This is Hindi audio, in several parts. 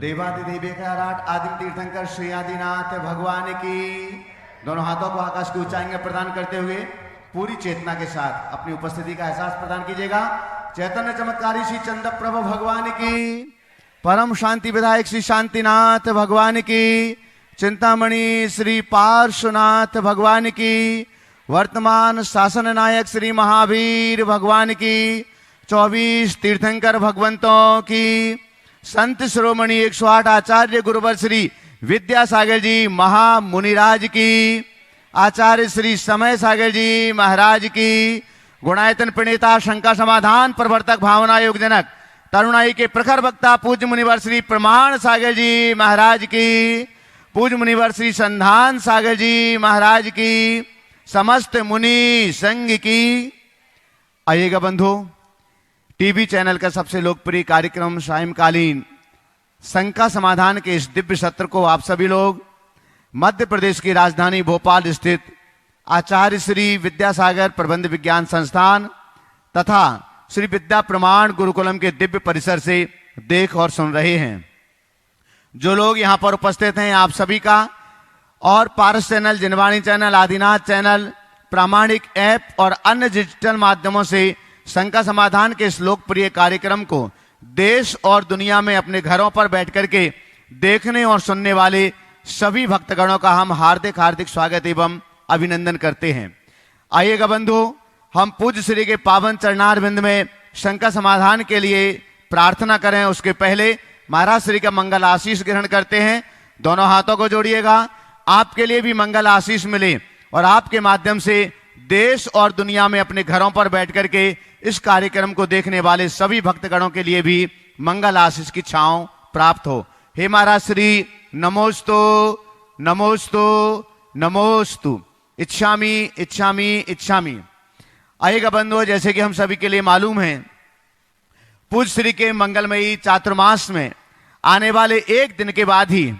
देवादिदेवी का राट आदिम तीर्थंकर श्री आदिनाथ भगवान की। दोनों हाथों को आकाश की ऊंचाई में प्रदान करते हुए पूरी चेतना के साथ अपनी उपस्थिति का एहसास प्रदान कीजिएगा। चैतन्य चमत्कारी श्री चंद्र प्रभु भगवान की, परम शांति विधायक श्री शांतिनाथ भगवान की, चिंतामणि श्री पार्श्वनाथ भगवान की, वर्तमान शासन नायक श्री महावीर भगवान की, 24 तीर्थंकर भगवंतों की, संत शिरोमणि 108 आचार्य गुरुवर श्री विद्यासागर जी महामुनिराज की, आचार्य श्री समय सागर जी महाराज की, गुणायतन प्रणेता शंका समाधान प्रवर्तक भावना योग जनक तरुणाई के प्रखर वक्ता पूज्य मुनिवर श्री प्रमाण सागर जी महाराज की, पूज्य मुनिवर श्री संधान सागर जी महाराज की, समस्त मुनि संघ की। आइएगा बंधु, टीवी चैनल का सबसे लोकप्रिय कार्यक्रम सायंकालीन शंका समाधान के इस दिव्य सत्र को आप सभी लोग मध्य प्रदेश की राजधानी भोपाल स्थित आचार्य श्री विद्यासागर प्रबंध विज्ञान संस्थान तथा श्री विद्या प्रमाण गुरुकुलम के दिव्य परिसर से देख और सुन रहे हैं। जो लोग यहाँ पर उपस्थित हैं, आप सभी का और पारस चैनल, जिनवाणी चैनल, आदिनाथ चैनल, प्रामाणिक ऐप और अन्य डिजिटल माध्यमों से शंका समाधान के इस लोकप्रिय कार्यक्रम को देश और दुनिया में अपने घरों पर बैठ करके देखने और सुनने वाले सभी भक्तगणों का हम हार्दिक हार्दिक स्वागत एवं अभिनंदन करते हैं। आइएगा बंधु, हम पूज्य श्री के पावन चरणारविंद में शंका समाधान के लिए प्रार्थना करें। उसके पहले महाराज श्री का मंगल आशीष ग्रहण करते हैं। दोनों हाथों को जोड़िएगा, आपके लिए भी मंगल आशीष मिले और आपके माध्यम से देश और दुनिया में अपने घरों पर बैठ करके इस कार्यक्रम को देखने वाले सभी भक्तगणों के लिए भी मंगल आशीष की छांव प्राप्त हो। हे महाराज श्री, नमोस्तु नमोस्तु नमोस्तु, इच्छामि इच्छामि इच्छामि। आइएगा बंधुओं, जैसे कि हम सभी के लिए मालूम है, पूज्य श्री के मंगलमयी चातुर्मास में आने वाले एक दिन के बाद ही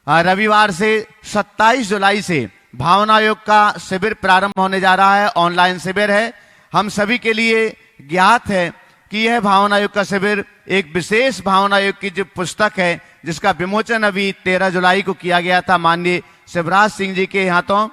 रविवार से 27 जुलाई से भावना योग का शिविर प्रारंभ होने जा रहा है। ऑनलाइन शिविर है। हम सभी के लिए ज्ञात है कि यह भावना योग का शिविर एक विशेष भावना योग की जो पुस्तक है, जिसका विमोचन अभी 13 जुलाई को किया गया था माननीय शिवराज सिंह जी के हाथों,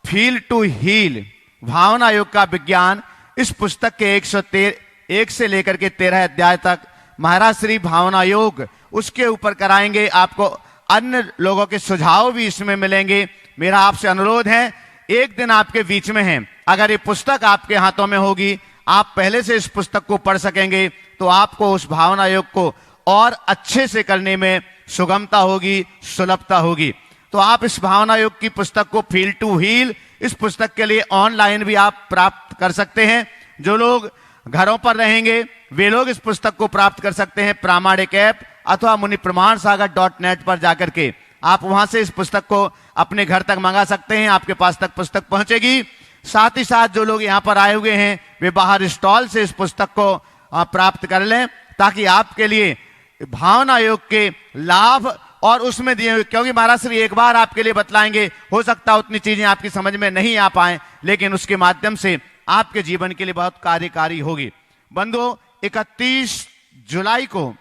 फील टू हील भावना योग का विज्ञान। इस पुस्तक के 101 से लेकर के 13 अध्याय तक महाराज श्री भावना योग उसके ऊपर कराएंगे। आपको अन्य लोगों के सुझाव भी इसमें मिलेंगे। मेरा आपसे अनुरोध है, एक दिन आपके बीच में है, अगर ये पुस्तक आपके हाथों में होगी, आप पहले से इस पुस्तक को पढ़ सकेंगे, तो आपको उस भावना योग को और अच्छे से करने में सुगमता होगी, सुलभता होगी। तो आप इस भावना योग की पुस्तक को फील टू हील, इस पुस्तक के लिए ऑनलाइन भी आप प्राप्त कर सकते हैं। जो लोग घरों पर रहेंगे वे लोग इस पुस्तक को प्राप्त कर सकते हैं प्रामाणिक ऐप अथवा मुनि प्रमाण सागर .net पर जाकर के आप वहां से इस पुस्तक को अपने घर तक मंगा सकते हैं। आपके पास तक पुस्तक पहुंचेगी। साथ ही साथ जो लोग यहाँ पर आए हुए हैं वे बाहर स्टॉल से इस पुस्तक को प्राप्त कर लें, ताकि आपके लिए भावना योग के लाभ और उसमें दिए हुए, क्योंकि महाराज श्री एक बार आपके लिए बतलाएंगे, हो सकता है उतनी चीजें आपकी समझ में नहीं आ पाए, लेकिन उसके माध्यम से आपके जीवन के लिए बहुत कार्यकारी होगी। बंधुओं, 31 जुलाई को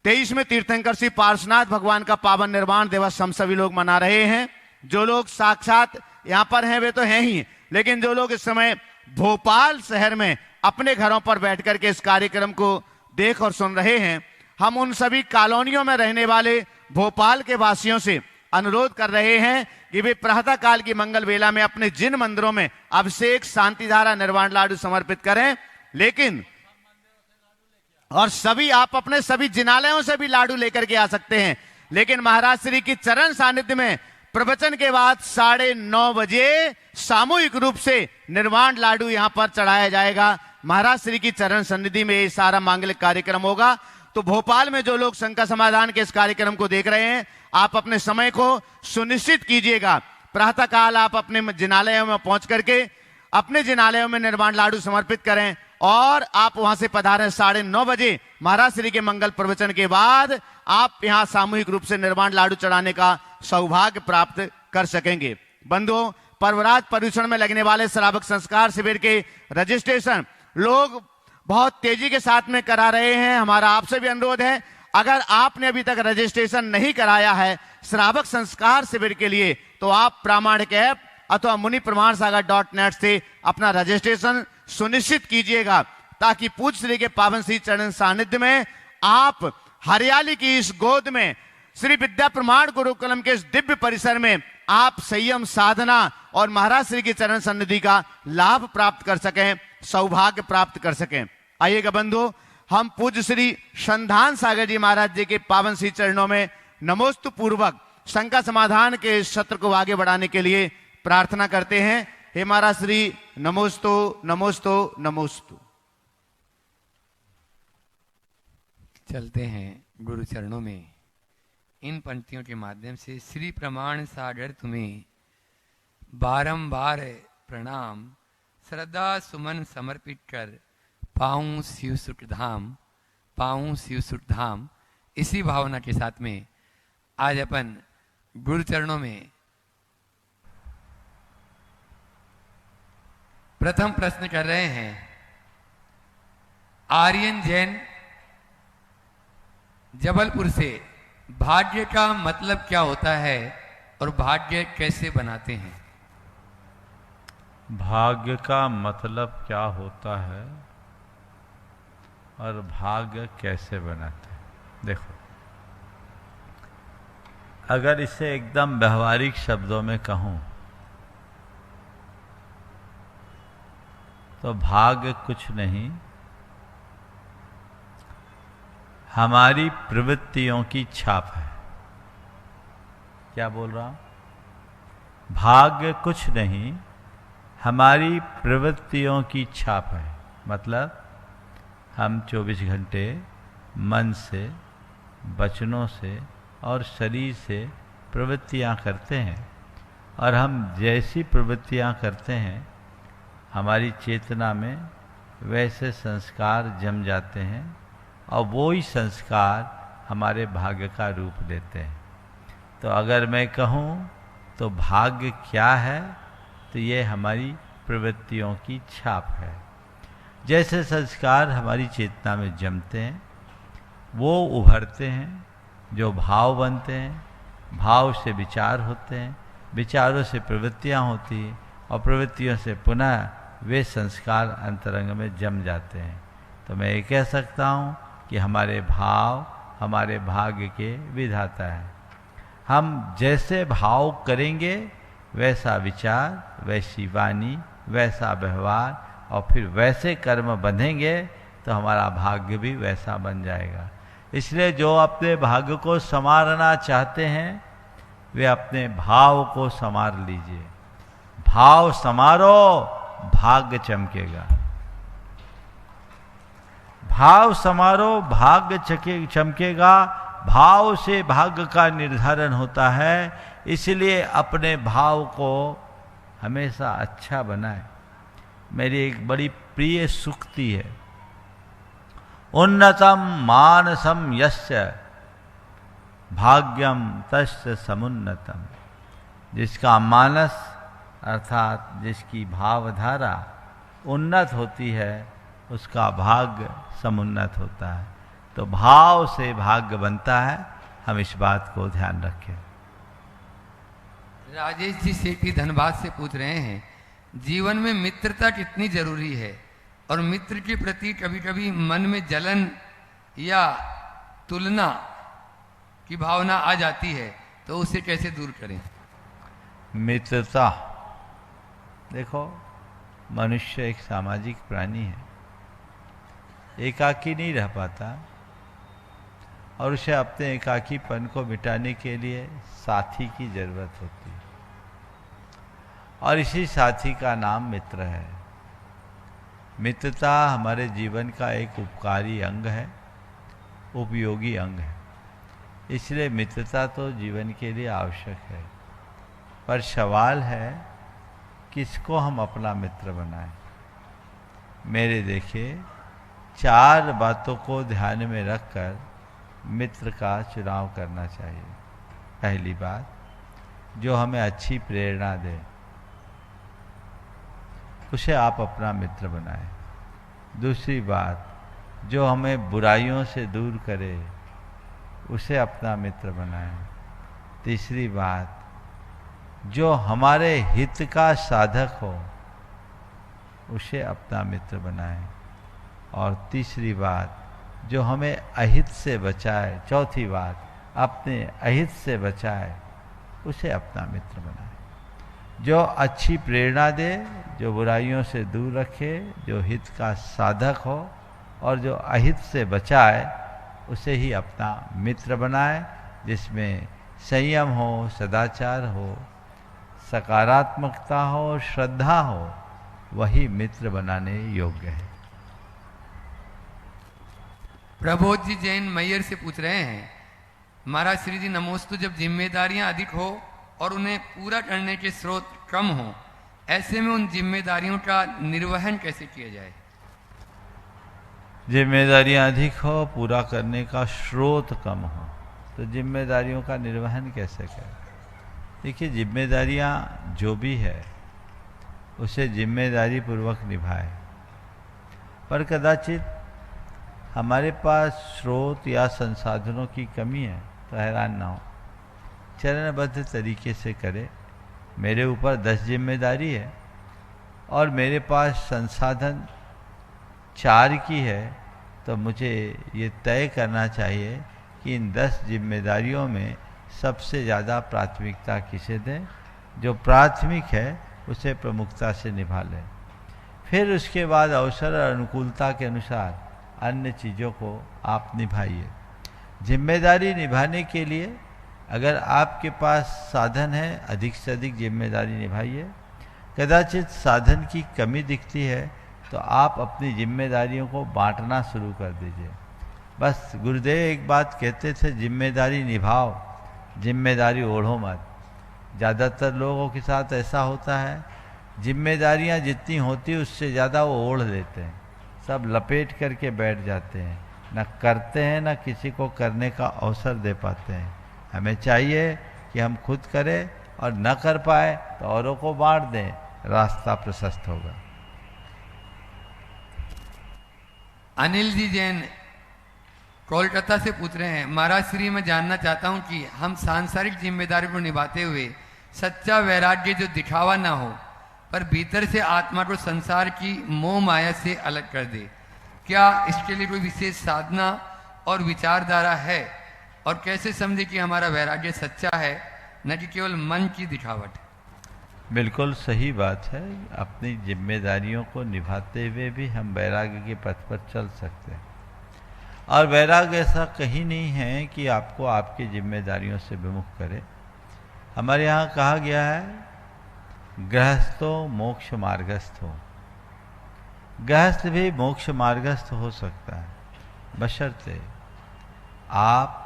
23 में तीर्थंकर श्री पार्श्वनाथ भगवान का पावन निर्वाण दिवस हम सभी लोग मना रहे हैं। जो लोग साक्षात यहाँ पर हैं वे तो हैं ही, लेकिन जो लोग इस समय भोपाल शहर में अपने घरों पर बैठ करके इस कार्यक्रम को देख और सुन रहे हैं, हम उन सभी कॉलोनियों में रहने वाले भोपाल के वासियों से अनुरोध कर रहे हैं कि वे प्रातः काल की मंगल वेला में अपने जिन मंदिरों में अभिषेक, शांतिधारा, निर्वाण लाडू समर्पित करें, लेकिन और सभी आप अपने सभी जिनालयों से भी लाडू लेकर के आ सकते हैं, लेकिन महाराज श्री की चरण सानिध्य में प्रवचन के बाद 9:30 बजे सामूहिक रूप से निर्वाण लाडू यहाँ पर चढ़ाया जाएगा। महाराज श्री की चरण सन्निधि में ये सारा मांगलिक कार्यक्रम होगा। तो भोपाल में जो लोग शंका समाधान के इस कार्यक्रम को देख रहे हैं, आप अपने समय को सुनिश्चित कीजिएगा। प्रातः काल आप अपने जिनालयों में पहुंच करके अपने जिनालयों में निर्वाण लाडू समर्पित करें और आप वहां से पधारें 9:30 बजे। महाराज श्री के मंगल प्रवचन के बाद आप यहां सामूहिक रूप से निर्वाण लाडू चढ़ाने का सौभाग्य प्राप्त कर सकेंगे। बंधुओं, पर्वराज पर्यूषण में लगने वाले श्रावक संस्कार शिविर के रजिस्ट्रेशन लोग बहुत तेजी के साथ में करा रहे हैं। हमारा आपसे भी अनुरोध है, अगर आपने अभी तक रजिस्ट्रेशन नहीं कराया है श्रावक संस्कार शिविर के लिए, तो आप प्रामाणिक ऐप अथवा मुनि प्रमाण सागर .net से अपना रजिस्ट्रेशन सुनिश्चित कीजिएगा, ताकि पूज्य श्री के पावन श्री चरण सानिध्य में आप हरियाली की इस गोद में श्री विद्या प्रमाण गुरुकुलम के इस दिव्य परिसर में आप संयम साधना और महाराज श्री की चरण सन्निधि का लाभ प्राप्त कर सकें, सौभाग्य प्राप्त कर सकें। आइएगा बंधु, हम पूज्य श्री संधान सागर जी महाराज जी के पावन श्री चरणों में नमोस्तु पूर्वक शंका समाधान के इस सत्र को आगे बढ़ाने के लिए प्रार्थना करते हैं। हे महाराज श्री, नमोस्तु नमोस्तु नमोस्तु। चलते हैं गुरु चरणों में। इन पंक्तियों के माध्यम से श्री प्रमाण सागर तुम्हें बारंबार प्रणाम, श्रद्धा सुमन समर्पित कर पाऊं शिव सुख धाम, पाऊं शिव सुख धाम। इसी भावना के साथ में आज अपन गुरु चरणों में प्रथम प्रश्न कर रहे हैं। आर्यन जैन जबलपुर से, भाग्य का मतलब क्या होता है और भाग्य कैसे बनाते हैं? भाग्य का मतलब क्या होता है और भाग्य कैसे बनाते हैं? देखो, अगर इसे एकदम व्यवहारिक शब्दों में कहूं तो भाग्य कुछ नहीं, हमारी प्रवृत्तियों की छाप है। क्या बोल रहा हूं? भाग्य कुछ नहीं, हमारी प्रवृत्तियों की छाप है। मतलब हम 24 घंटे मन से, वचनों से और शरीर से प्रवृत्तियां करते हैं, और हम जैसी प्रवृत्तियां करते हैं हमारी चेतना में वैसे संस्कार जम जाते हैं, और वो ही संस्कार हमारे भाग्य का रूप लेते हैं। तो अगर मैं कहूँ तो भाग्य क्या है, तो ये हमारी प्रवृत्तियों की छाप है। जैसे संस्कार हमारी चेतना में जमते हैं, वो उभरते हैं, जो भाव बनते हैं, भाव से विचार होते हैं, विचारों से प्रवृत्तियाँ होती हैं, और प्रवृत्तियों से पुनः वे संस्कार अंतरंग में जम जाते हैं। तो मैं ये कह सकता हूँ कि हमारे भाव हमारे भाग्य के विधाता है। हम जैसे भाव करेंगे वैसा विचार, वैसी वाणी, वैसा व्यवहार, और फिर वैसे कर्म बंधेंगे तो हमारा भाग्य भी वैसा बन जाएगा। इसलिए जो अपने भाग्य को संवारना चाहते हैं वे अपने भाव को संवार लीजिए। भाव संवारो, भाग्य चमकेगा। भाव संवारो, भाग्य चमकेगा। भाव से भाग्य का निर्धारण होता है। इसलिए अपने भाव को हमेशा अच्छा बनाए। मेरी एक बड़ी प्रिय सूक्ति है, उन्नतम मानसम यस्य भाग्यम तस्य समुन्नतम। जिसका मानस अर्थात जिसकी भावधारा उन्नत होती है उसका भाग्य समुन्नत होता है। तो भाव से भाग्य बनता है, हम इस बात को ध्यान रखें। राजेश जी सेठी धनबाद से पूछ रहे हैं, जीवन में मित्रता कितनी जरूरी है, और मित्र के प्रति कभी कभी मन में जलन या तुलना की भावना आ जाती है, तो उसे कैसे दूर करें? मित्रता, देखो मनुष्य एक सामाजिक प्राणी है, एकाकी नहीं रह पाता, और उसे अपने एकाकीपन को मिटाने के लिए साथी की जरूरत होती है, और इसी साथी का नाम मित्र है। मित्रता हमारे जीवन का एक उपकारी अंग है, उपयोगी अंग है। इसलिए मित्रता तो जीवन के लिए आवश्यक है, पर सवाल है किसको हम अपना मित्र बनाएं। मेरे देखिए 4 बातों को ध्यान में रखकर मित्र का चुनाव करना चाहिए। पहली बात, जो हमें अच्छी प्रेरणा दे उसे आप अपना मित्र बनाएं। दूसरी बात, जो हमें बुराइयों से दूर करे उसे अपना मित्र बनाएं। तीसरी बात, जो हमारे हित का साधक हो उसे अपना मित्र बनाएं। और तीसरी बात, जो हमें अहित से बचाए, चौथी बात, अपने अहित से बचाए उसे अपना मित्र बनाए। जो अच्छी प्रेरणा दे, जो बुराइयों से दूर रखे, जो हित का साधक हो और जो अहित से बचाए उसे ही अपना मित्र बनाए, जिसमें संयम हो, सदाचार हो, सकारात्मकता हो, श्रद्धा हो, वही मित्र बनाने योग्य है। प्रबोध जी जैन मैयर से पूछ रहे हैं, महाराज श्री जी नमोस्तु, जब जिम्मेदारियां अधिक हो और उन्हें पूरा करने के स्रोत कम हो, ऐसे में उन जिम्मेदारियों का निर्वहन कैसे किया जाए? जिम्मेदारियां अधिक हो, पूरा करने का स्रोत कम हो, तो जिम्मेदारियों का निर्वहन कैसे करें? देखिए, जिम्मेदारियां जो भी है उसे जिम्मेदारी पूर्वक निभाए, पर कदाचित हमारे पास स्रोत या संसाधनों की कमी है तो हैरान ना हो, चरणबद्ध तरीके से करे। मेरे ऊपर 10 जिम्मेदारी है और मेरे पास संसाधन 4 की है, तो मुझे ये तय करना चाहिए कि इन 10 जिम्मेदारियों में सबसे ज़्यादा प्राथमिकता किसे दें। जो प्राथमिक है उसे प्रमुखता से निभा लें। फिर उसके बाद अवसर और अनुकूलता के अनुसार अन्य चीज़ों को आप निभाइए। जिम्मेदारी निभाने के लिए अगर आपके पास साधन है, अधिक से अधिक जिम्मेदारी निभाइए। कदाचित साधन की कमी दिखती है तो आप अपनी जिम्मेदारियों को बांटना शुरू कर दीजिए। बस गुरुदेव एक बात कहते थे, जिम्मेदारी निभाओ, जिम्मेदारी ओढ़ो मत। ज़्यादातर लोगों के साथ ऐसा होता है, जिम्मेदारियां जितनी होती उससे ज़्यादा वो ओढ़ लेते हैं, सब लपेट करके बैठ जाते हैं, न करते हैं न किसी को करने का अवसर दे पाते हैं। हमें चाहिए कि हम खुद करें और न कर पाए तो औरों को बांट दें, रास्ता प्रशस्त होगा। अनिल जी जैन कोलकाता से पूछ रहे हैं, महाराज श्री मैं जानना चाहता हूं कि हम सांसारिक जिम्मेदारी को निभाते हुए सच्चा वैराग्य जो दिखावा ना हो पर भीतर से आत्मा को संसार की मोह माया से अलग कर दे, क्या इसके लिए कोई विशेष साधना और विचारधारा है? और कैसे समझे कि हमारा वैराग्य सच्चा है, न कि केवल मन की दिखावट? बिल्कुल सही बात है। अपनी जिम्मेदारियों को निभाते हुए भी हम वैराग्य के पथ पर चल सकते हैं। और वैराग्य ऐसा कहीं नहीं है कि आपको आपकी जिम्मेदारियों से विमुख करे। हमारे यहाँ कहा गया है, गृहस्थो मोक्ष मार्गस्थ हो। गृहस्थ भी मोक्ष मार्गस्थ हो सकता है, बशर्ते आप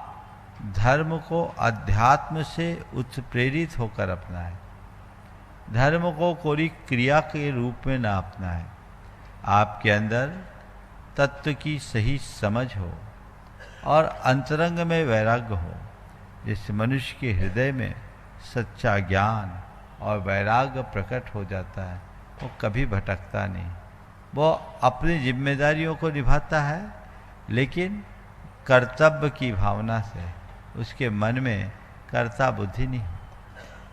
धर्म को अध्यात्म से उत्प्रेरित होकर अपनाएं, धर्म को कोई क्रिया के रूप में ना अपनाएं। आपके अंदर तत्व की सही समझ हो और अंतरंग में वैराग्य हो। जिस मनुष्य के हृदय में सच्चा ज्ञान और वैराग्य प्रकट हो जाता है, वो कभी भटकता नहीं। वो अपनी जिम्मेदारियों को निभाता है, लेकिन कर्तव्य की भावना से। उसके मन में कर्ता बुद्धि नहीं।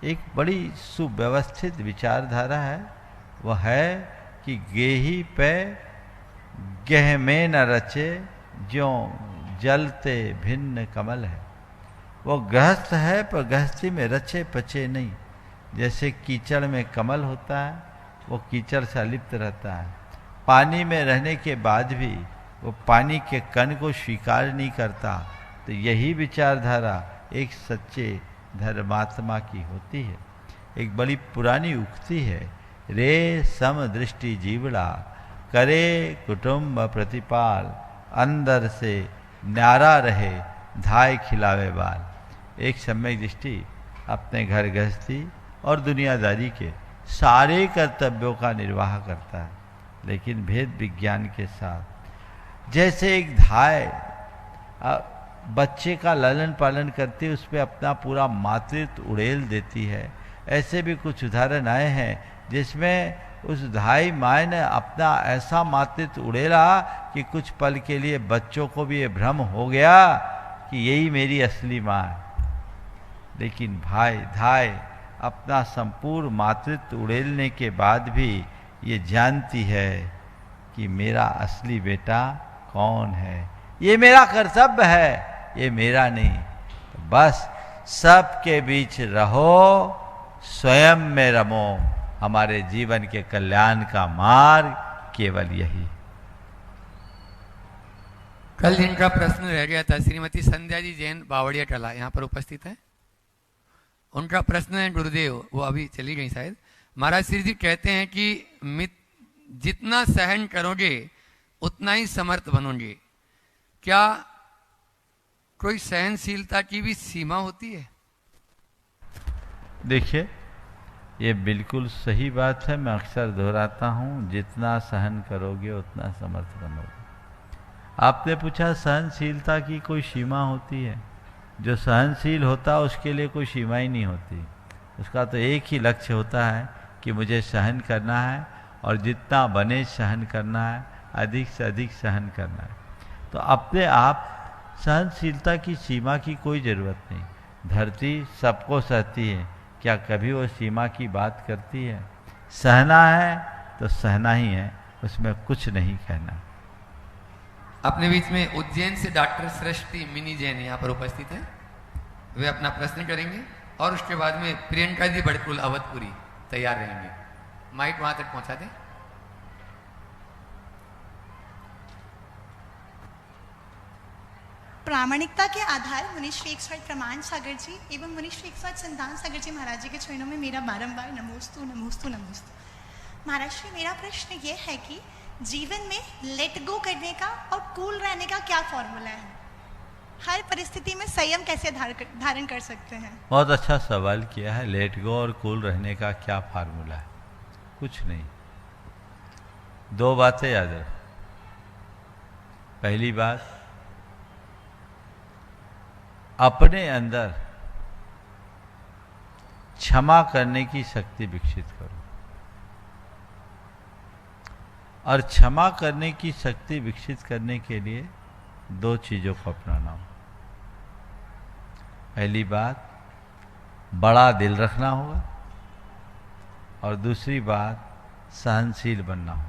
एक बड़ी सुव्यवस्थित विचारधारा है, वह है कि गेही पे गेह में न रचे, ज्यों जलते भिन्न कमल है। वो गृहस्थ है पर गृहस्थी में रचे पचे नहीं। जैसे कीचड़ में कमल होता है, वो कीचड़ से अलिप्त रहता है। पानी में रहने के बाद भी वो पानी के कण को स्वीकार नहीं करता। तो यही विचारधारा एक सच्चे धर्मात्मा की होती है। एक बड़ी पुरानी उक्ति है, रे सम दृष्टि जीवड़ा करे कुटुंब प्रतिपाल, अंदर से न्यारा रहे धाय खिलावे बाल। एक सम्यक दृष्टि अपने घर गृहस्थी और दुनियादारी के सारे कर्तव्यों का निर्वाह करता है, लेकिन भेद विज्ञान के साथ। जैसे एक धाय बच्चे का लालन पालन करती है, उस पर अपना पूरा मातृत्व उड़ेल देती है। ऐसे भी कुछ उदाहरण आए हैं जिसमें उस धाई माँ ने अपना ऐसा मातृत्व उड़ेला कि कुछ पल के लिए बच्चों को भी ये भ्रम हो गया कि यही मेरी असली माँ है। लेकिन भाई धाय अपना संपूर्ण मातृत्व उड़ेलने के बाद भी ये जानती है कि मेरा असली बेटा कौन है, ये मेरा कर्तव्य है, ये मेरा नहीं। तो बस सबके बीच रहो, स्वयं में रमो। हमारे जीवन के कल्याण का मार्ग केवल यही। कल जिनका प्रश्न रह गया था, श्रीमती संध्या जी जैन बावड़िया टला यहाँ पर उपस्थित है। उनका प्रश्न है गुरुदेव, वो अभी चली गई शायद। महाराज श्री जी कहते हैं कि जितना सहन करोगे उतना ही समर्थ बनोगे। क्या कोई सहनशीलता की भी सीमा होती है? देखिए, ये बिल्कुल सही बात है। मैं अक्सर दोहराता हूँ, जितना सहन करोगे उतना समर्थ बनोगे। आपने पूछा सहनशीलता की कोई सीमा होती है? जो सहनशील होता है उसके लिए कोई सीमा ही नहीं होती। उसका तो एक ही लक्ष्य होता है कि मुझे सहन करना है, और जितना बने सहन करना है, अधिक से अधिक सहन करना है। तो अपने आप सहनशीलता की सीमा की कोई ज़रूरत नहीं। धरती सबको सहती है, क्या कभी वो सीमा की बात करती है? सहना है तो सहना ही है, उसमें कुछ नहीं कहना। अपने बीच में उज्जैन से डॉक्टर सृष्टि मिनी जैन यहाँ पर उपस्थित है। वे अपना प्रश्न करेंगे और उसके बाद में प्रियंका जी बड़कुल अवधपुरी तैयार रहेंगे। माइक वहां तक पहुंचा दें। प्रामाणिकता के आधार मुनि श्री 108 प्रमाण सागर जी एवं मुनि श्री 108 संतान सागर जी महाराज जी के चरणों में मेरा बारंबार नमोस्तु नमोस्तु नमोस्तु। महाराज श्री, मेरा प्रश्न ये है कि जीवन में लेट गो करने का और कूल रहने का क्या फॉर्मूला है? हर परिस्थिति में संयम कैसे धारण कर सकते हैं? बहुत अच्छा सवाल किया है। लेट गो और कूल रहने का क्या फार्मूला है? कुछ नहीं, दो बातें याद रख। पहली बात, अपने अंदर क्षमा करने की शक्ति विकसित करो, और क्षमा करने की शक्ति विकसित करने के लिए दो चीजों को अपनाना हो। पहली बात, बड़ा दिल रखना होगा, और दूसरी बात, सहनशील बनना हो।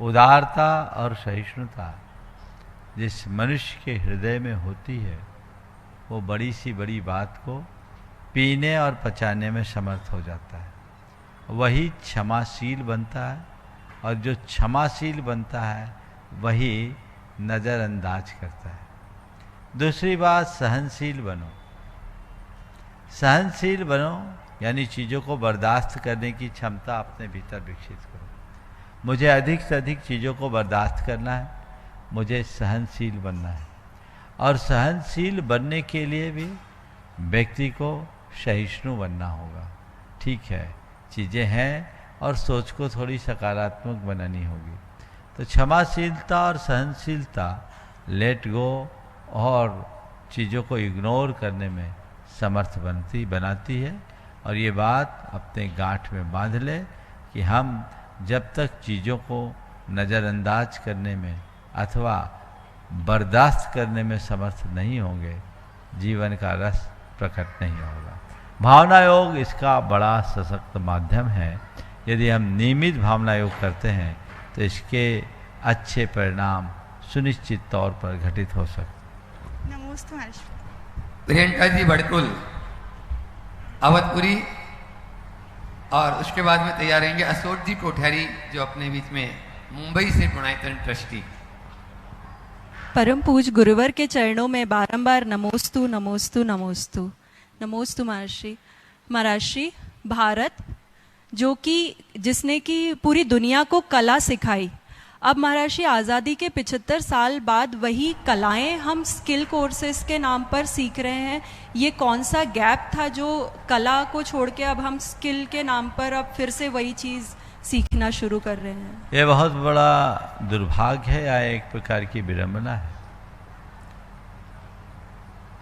उदारता और सहिष्णुता जिस मनुष्य के हृदय में होती है, वो बड़ी सी बड़ी बात को पीने और पचाने में समर्थ हो जाता है। वही क्षमाशील बनता है, और जो क्षमाशील बनता है वही नज़रअंदाज करता है। दूसरी बात, सहनशील बनो। सहनशील बनो यानी चीज़ों को बर्दाश्त करने की क्षमता अपने भीतर विकसित करो। मुझे अधिक से अधिक चीज़ों को बर्दाश्त करना है, मुझे सहनशील बनना है। और सहनशील बनने के लिए भी व्यक्ति को सहिष्णु बनना होगा। ठीक है, चीज़ें हैं और सोच को थोड़ी सकारात्मक बनानी होगी। तो क्षमाशीलता और सहनशीलता लेट गो और चीज़ों को इग्नोर करने में समर्थ बनाती है। और ये बात अपने गांठ में बांध ले कि हम जब तक चीज़ों को नज़रअंदाज करने में अथवा बर्दाश्त करने में समर्थ नहीं होंगे, जीवन का रस प्रकट नहीं होगा। भावना योग इसका बड़ा सशक्त माध्यम है। यदि हम नियमित भावना योग करते हैं तो इसके अच्छे परिणाम सुनिश्चित तौर पर घटित हो सकते। नमोस्तु महाराज। प्रियंका जी बड़कुल अवधपुरी, और उसके बाद में तैयार रहेंगे अशोक जी कोठारी जो अपने बीच में मुंबई से गुणायतन ट्रस्टी। परम पूज गुरुवर के चरणों में बारंबार नमोस्तु नमोस्तु नमोस्तु नमोस्तु महर्षि। महर्षि, भारत जो कि जिसने कि पूरी दुनिया को कला सिखाई, अब महर्षि आज़ादी के 75 साल बाद वही कलाएं हम स्किल कोर्सेज के नाम पर सीख रहे हैं। ये कौन सा गैप था जो कला को छोड़ के अब हम स्किल के नाम पर अब फिर से वही चीज़ सीखना शुरू कर रहे हैं? ये बहुत बड़ा दुर्भाग्य है या एक प्रकार की विडंबना है।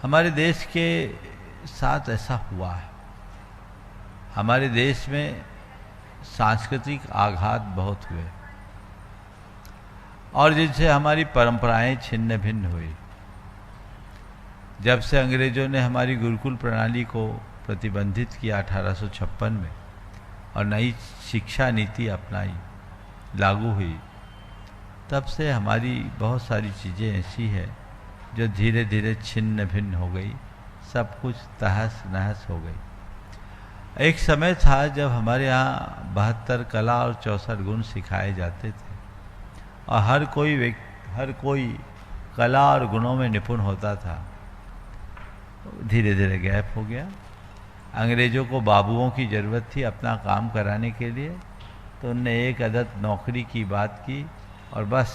हमारे देश के साथ ऐसा हुआ है। हमारे देश में सांस्कृतिक आघात बहुत हुए और जिनसे हमारी परंपराएं छिन्न भिन्न हुई। जब से अंग्रेज़ों ने हमारी गुरुकुल प्रणाली को प्रतिबंधित किया 1856 में और नई शिक्षा नीति अपनाई, लागू हुई, तब से हमारी बहुत सारी चीज़ें ऐसी है जो धीरे धीरे छिन्न भिन्न हो गई, सब कुछ तहस नहस हो गई। एक समय था जब हमारे यहाँ 72 कला और 64 गुण सिखाए जाते थे और हर कोई कला और गुणों में निपुण होता था। धीरे धीरे गैप हो गया। अंग्रेज़ों को बाबुओं की ज़रूरत थी अपना काम कराने के लिए, तो उनने एक अदद नौकरी की बात की और बस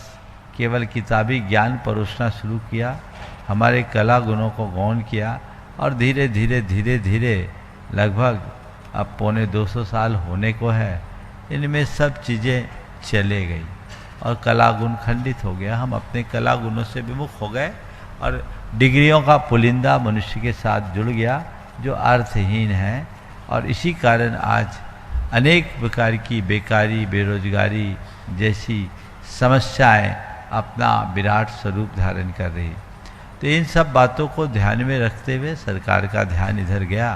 केवल किताबी ज्ञान परोसना शुरू किया, हमारे कला गुणों को गौण किया और धीरे धीरे लगभग अब 250 साल होने को है, इनमें सब चीज़ें चले गई और कला गुण खंडित हो गया। हम अपने कला गुणों से विमुख हो गए और डिग्रियों का पुलिंदा मनुष्य के साथ जुड़ गया जो अर्थहीन है, और इसी कारण आज अनेक प्रकार की बेकारी, बेरोजगारी जैसी समस्याएं अपना विराट स्वरूप धारण कर रही। तो इन सब बातों को ध्यान में रखते हुए सरकार का ध्यान इधर गया,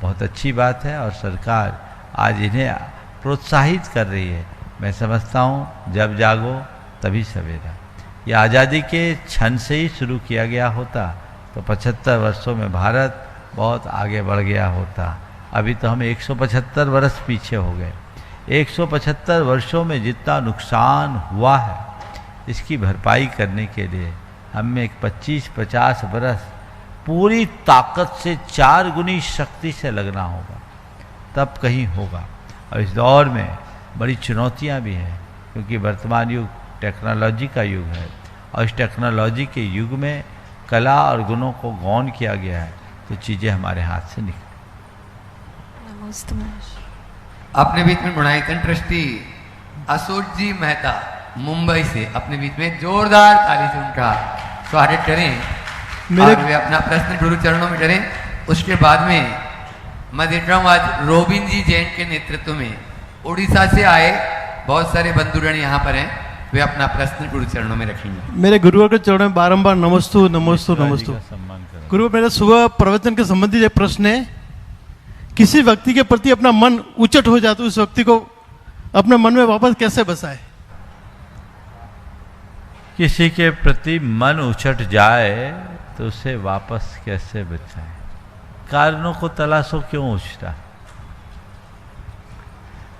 बहुत अच्छी बात है, और सरकार आज इन्हें प्रोत्साहित कर रही है। मैं समझता हूँ जब जागो तभी सवेरा। ये आज़ादी के क्षण से ही शुरू किया गया होता तो 75 वर्षों में भारत बहुत आगे बढ़ गया होता। अभी तो हम 175 वर्ष पीछे हो गए। 175 वर्षों में जितना नुकसान हुआ है, इसकी भरपाई करने के लिए हमें 25-50 वर्ष पूरी ताकत से 4 गुनी शक्ति से लगना होगा, तब कहीं होगा। और इस दौर में बड़ी चुनौतियां भी हैं, क्योंकि वर्तमान युग टेक्नोलॉजी का युग है और इस टेक्नोलॉजी के युग में कला और गुणों को गौण किया गया है, तो चीज़ें हमारे हाथ से निकल। नमस्ते महर्षि। अपने बीच में गुणायतन ट्रस्टी अशोक जी मेहता मुंबई से अपने बीच में जोरदार ताली से उनका स्वागत करें और वे अपना प्रश्न गुरु चरणों में करें। उसके बाद में मैं देख रहा हूँ आज रोबिन जी जैन के नेतृत्व में उड़ीसा से आए बहुत सारे बंधुगण यहाँ पर हैं, वे अपना प्रश्न गुरु चरणों में रखेंगे। मेरे गुरुवर के चरणों में बारंबार नमस्तु नमस्तु नमस्तु। गुरु, मेरा सुबह प्रवचन के संबंधित एक प्रश्न है। किसी व्यक्ति के प्रति अपना मन उचट हो जाता है, उस व्यक्ति को अपने मन में वापस कैसे बसाए? किसी के प्रति मन उचट जाए तो उसे वापस कैसे बचाए? कारणों को तलाशो, क्यों उचटा।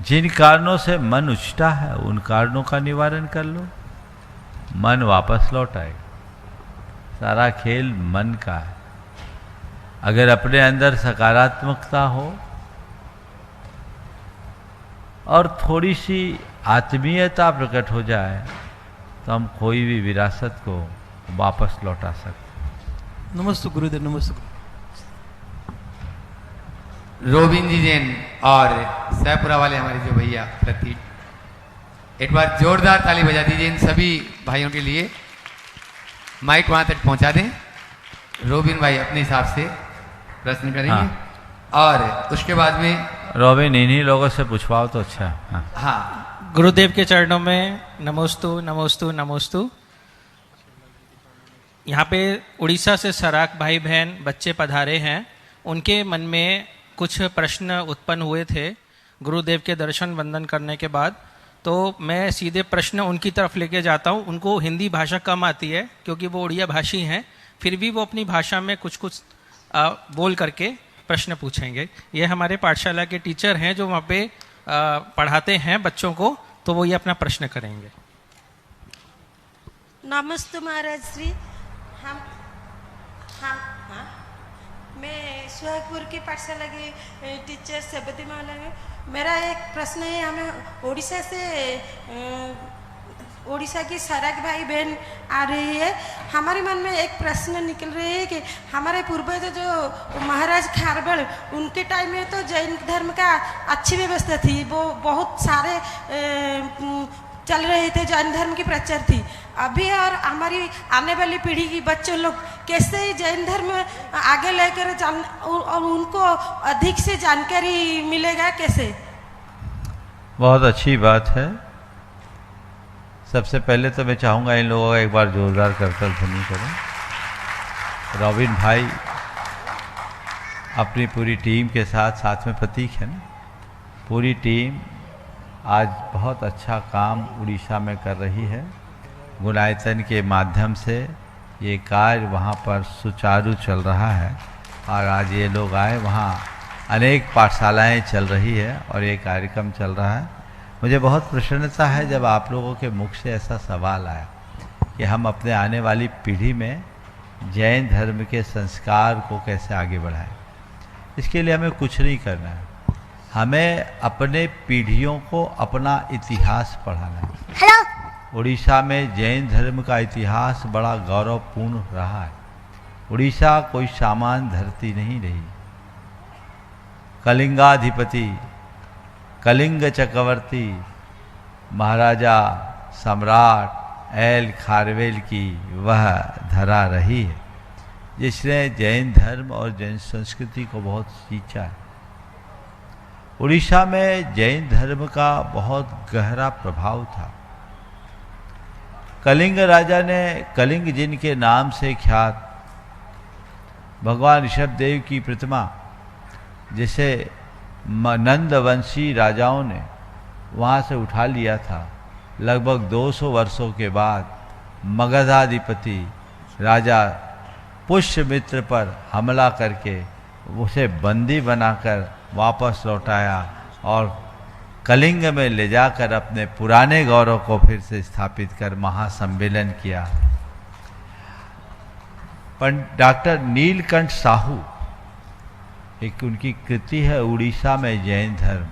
जिन कारणों से मन उचटा है उन कारणों का निवारण कर लो, मन वापस लौट आएगा। सारा खेल मन का है। अगर अपने अंदर सकारात्मकता हो और थोड़ी सी आत्मीयता प्रकट हो जाए तो हम कोई भी विरासत को वापस लौटा सकते। नमस्ते गुरुदेव, नमस्ते। रोबिन जी जैन और सैपुरा वाले हमारे जो भैया प्रतीक, एक बार जोरदार ताली बजा दीजिए इन सभी भाइयों के लिए। माइक वहां तक पहुंचा दें। रोबिन भाई अपने हिसाब से प्रश्न करेंगे। हाँ। और उसके बाद में रोबिन इन्हीं लोगों से पूछवाओ तो अच्छा है। हाँ, गुरुदेव के चरणों में नमोस्तु नमोस्तु नमोस्तु। यहाँ पे उड़ीसा से सराक भाई बहन बच्चे पधारे हैं, उनके मन में कुछ प्रश्न उत्पन्न हुए थे गुरुदेव के दर्शन वंदन करने के बाद, तो मैं सीधे प्रश्न उनकी तरफ लेके जाता हूँ। उनको हिंदी भाषा कम आती है क्योंकि वो उड़िया भाषी हैं, फिर भी वो अपनी भाषा में कुछ बोल करके प्रश्न पूछेंगे। ये हमारे पाठशाला के टीचर हैं जो वहाँ पे पढ़ाते हैं बच्चों को, तो वो ये अपना प्रश्न करेंगे। नमस्ते महाराज श्री। हम मैं सुहागपुर की पाठशाला के टीचर सेबती माला में। मेरा एक प्रश्न है, हमें उड़ीसा की सराक भाई बहन आ रही है। हमारे मन में एक प्रश्न निकल रही है कि हमारे पूर्वज जो महाराज खारबड़, उनके टाइम में तो जैन धर्म का अच्छी व्यवस्था थी, वो बहुत सारे चल रहे थे, जैन धर्म की प्रचार थी। अभी और हमारी आने वाली पीढ़ी की बच्चों लोग कैसे जैन धर्म आगे लेकर और उनको अधिक से जानकारी मिलेगा कैसे? बहुत अच्छी बात है। सबसे पहले तो मैं चाहूँगा इन लोगों का एक बार जोरदार करतल ध्वनि करें। रॉबिन भाई अपनी पूरी टीम के साथ में प्रतीक है ना, पूरी टीम आज बहुत अच्छा काम उड़ीसा में कर रही है। गुणायतन के माध्यम से ये कार्य वहाँ पर सुचारू चल रहा है और आज ये लोग आए, वहाँ अनेक पाठशालाएं चल रही है और ये कार्यक्रम चल रहा है। मुझे बहुत प्रसन्नता है जब आप लोगों के मुख से ऐसा सवाल आया कि हम अपने आने वाली पीढ़ी में जैन धर्म के संस्कार को कैसे आगे बढ़ाएं। इसके लिए हमें कुछ नहीं करना है, हमें अपने पीढ़ियों को अपना इतिहास पढ़ाना है। उड़ीसा में जैन धर्म का इतिहास बड़ा गौरवपूर्ण रहा है। उड़ीसा कोई सामान्य धरती नहीं रही। कलिंगाधिपति कलिंग चक्रवर्ती महाराजा सम्राट एल खारवेल की वह धरा रही है जिसने जैन धर्म और जैन संस्कृति को बहुत सींचा है। उड़ीसा में जैन धर्म का बहुत गहरा प्रभाव था। कलिंग राजा ने, कलिंग जिनके नाम से ख्यात, भगवान ऋषभदेव की प्रतिमा जिसे नंदवंशी राजाओं ने वहाँ से उठा लिया था, लगभग 200 वर्षों के बाद मगधाधिपति राजा पुष्यमित्र पर हमला करके उसे बंदी बनाकर वापस लौटाया और कलिंग में ले जाकर अपने पुराने गौरव को फिर से स्थापित कर महासम्मेलन किया। डॉक्टर नीलकंठ साहू, एक उनकी कृति है उड़ीसा में जैन धर्म,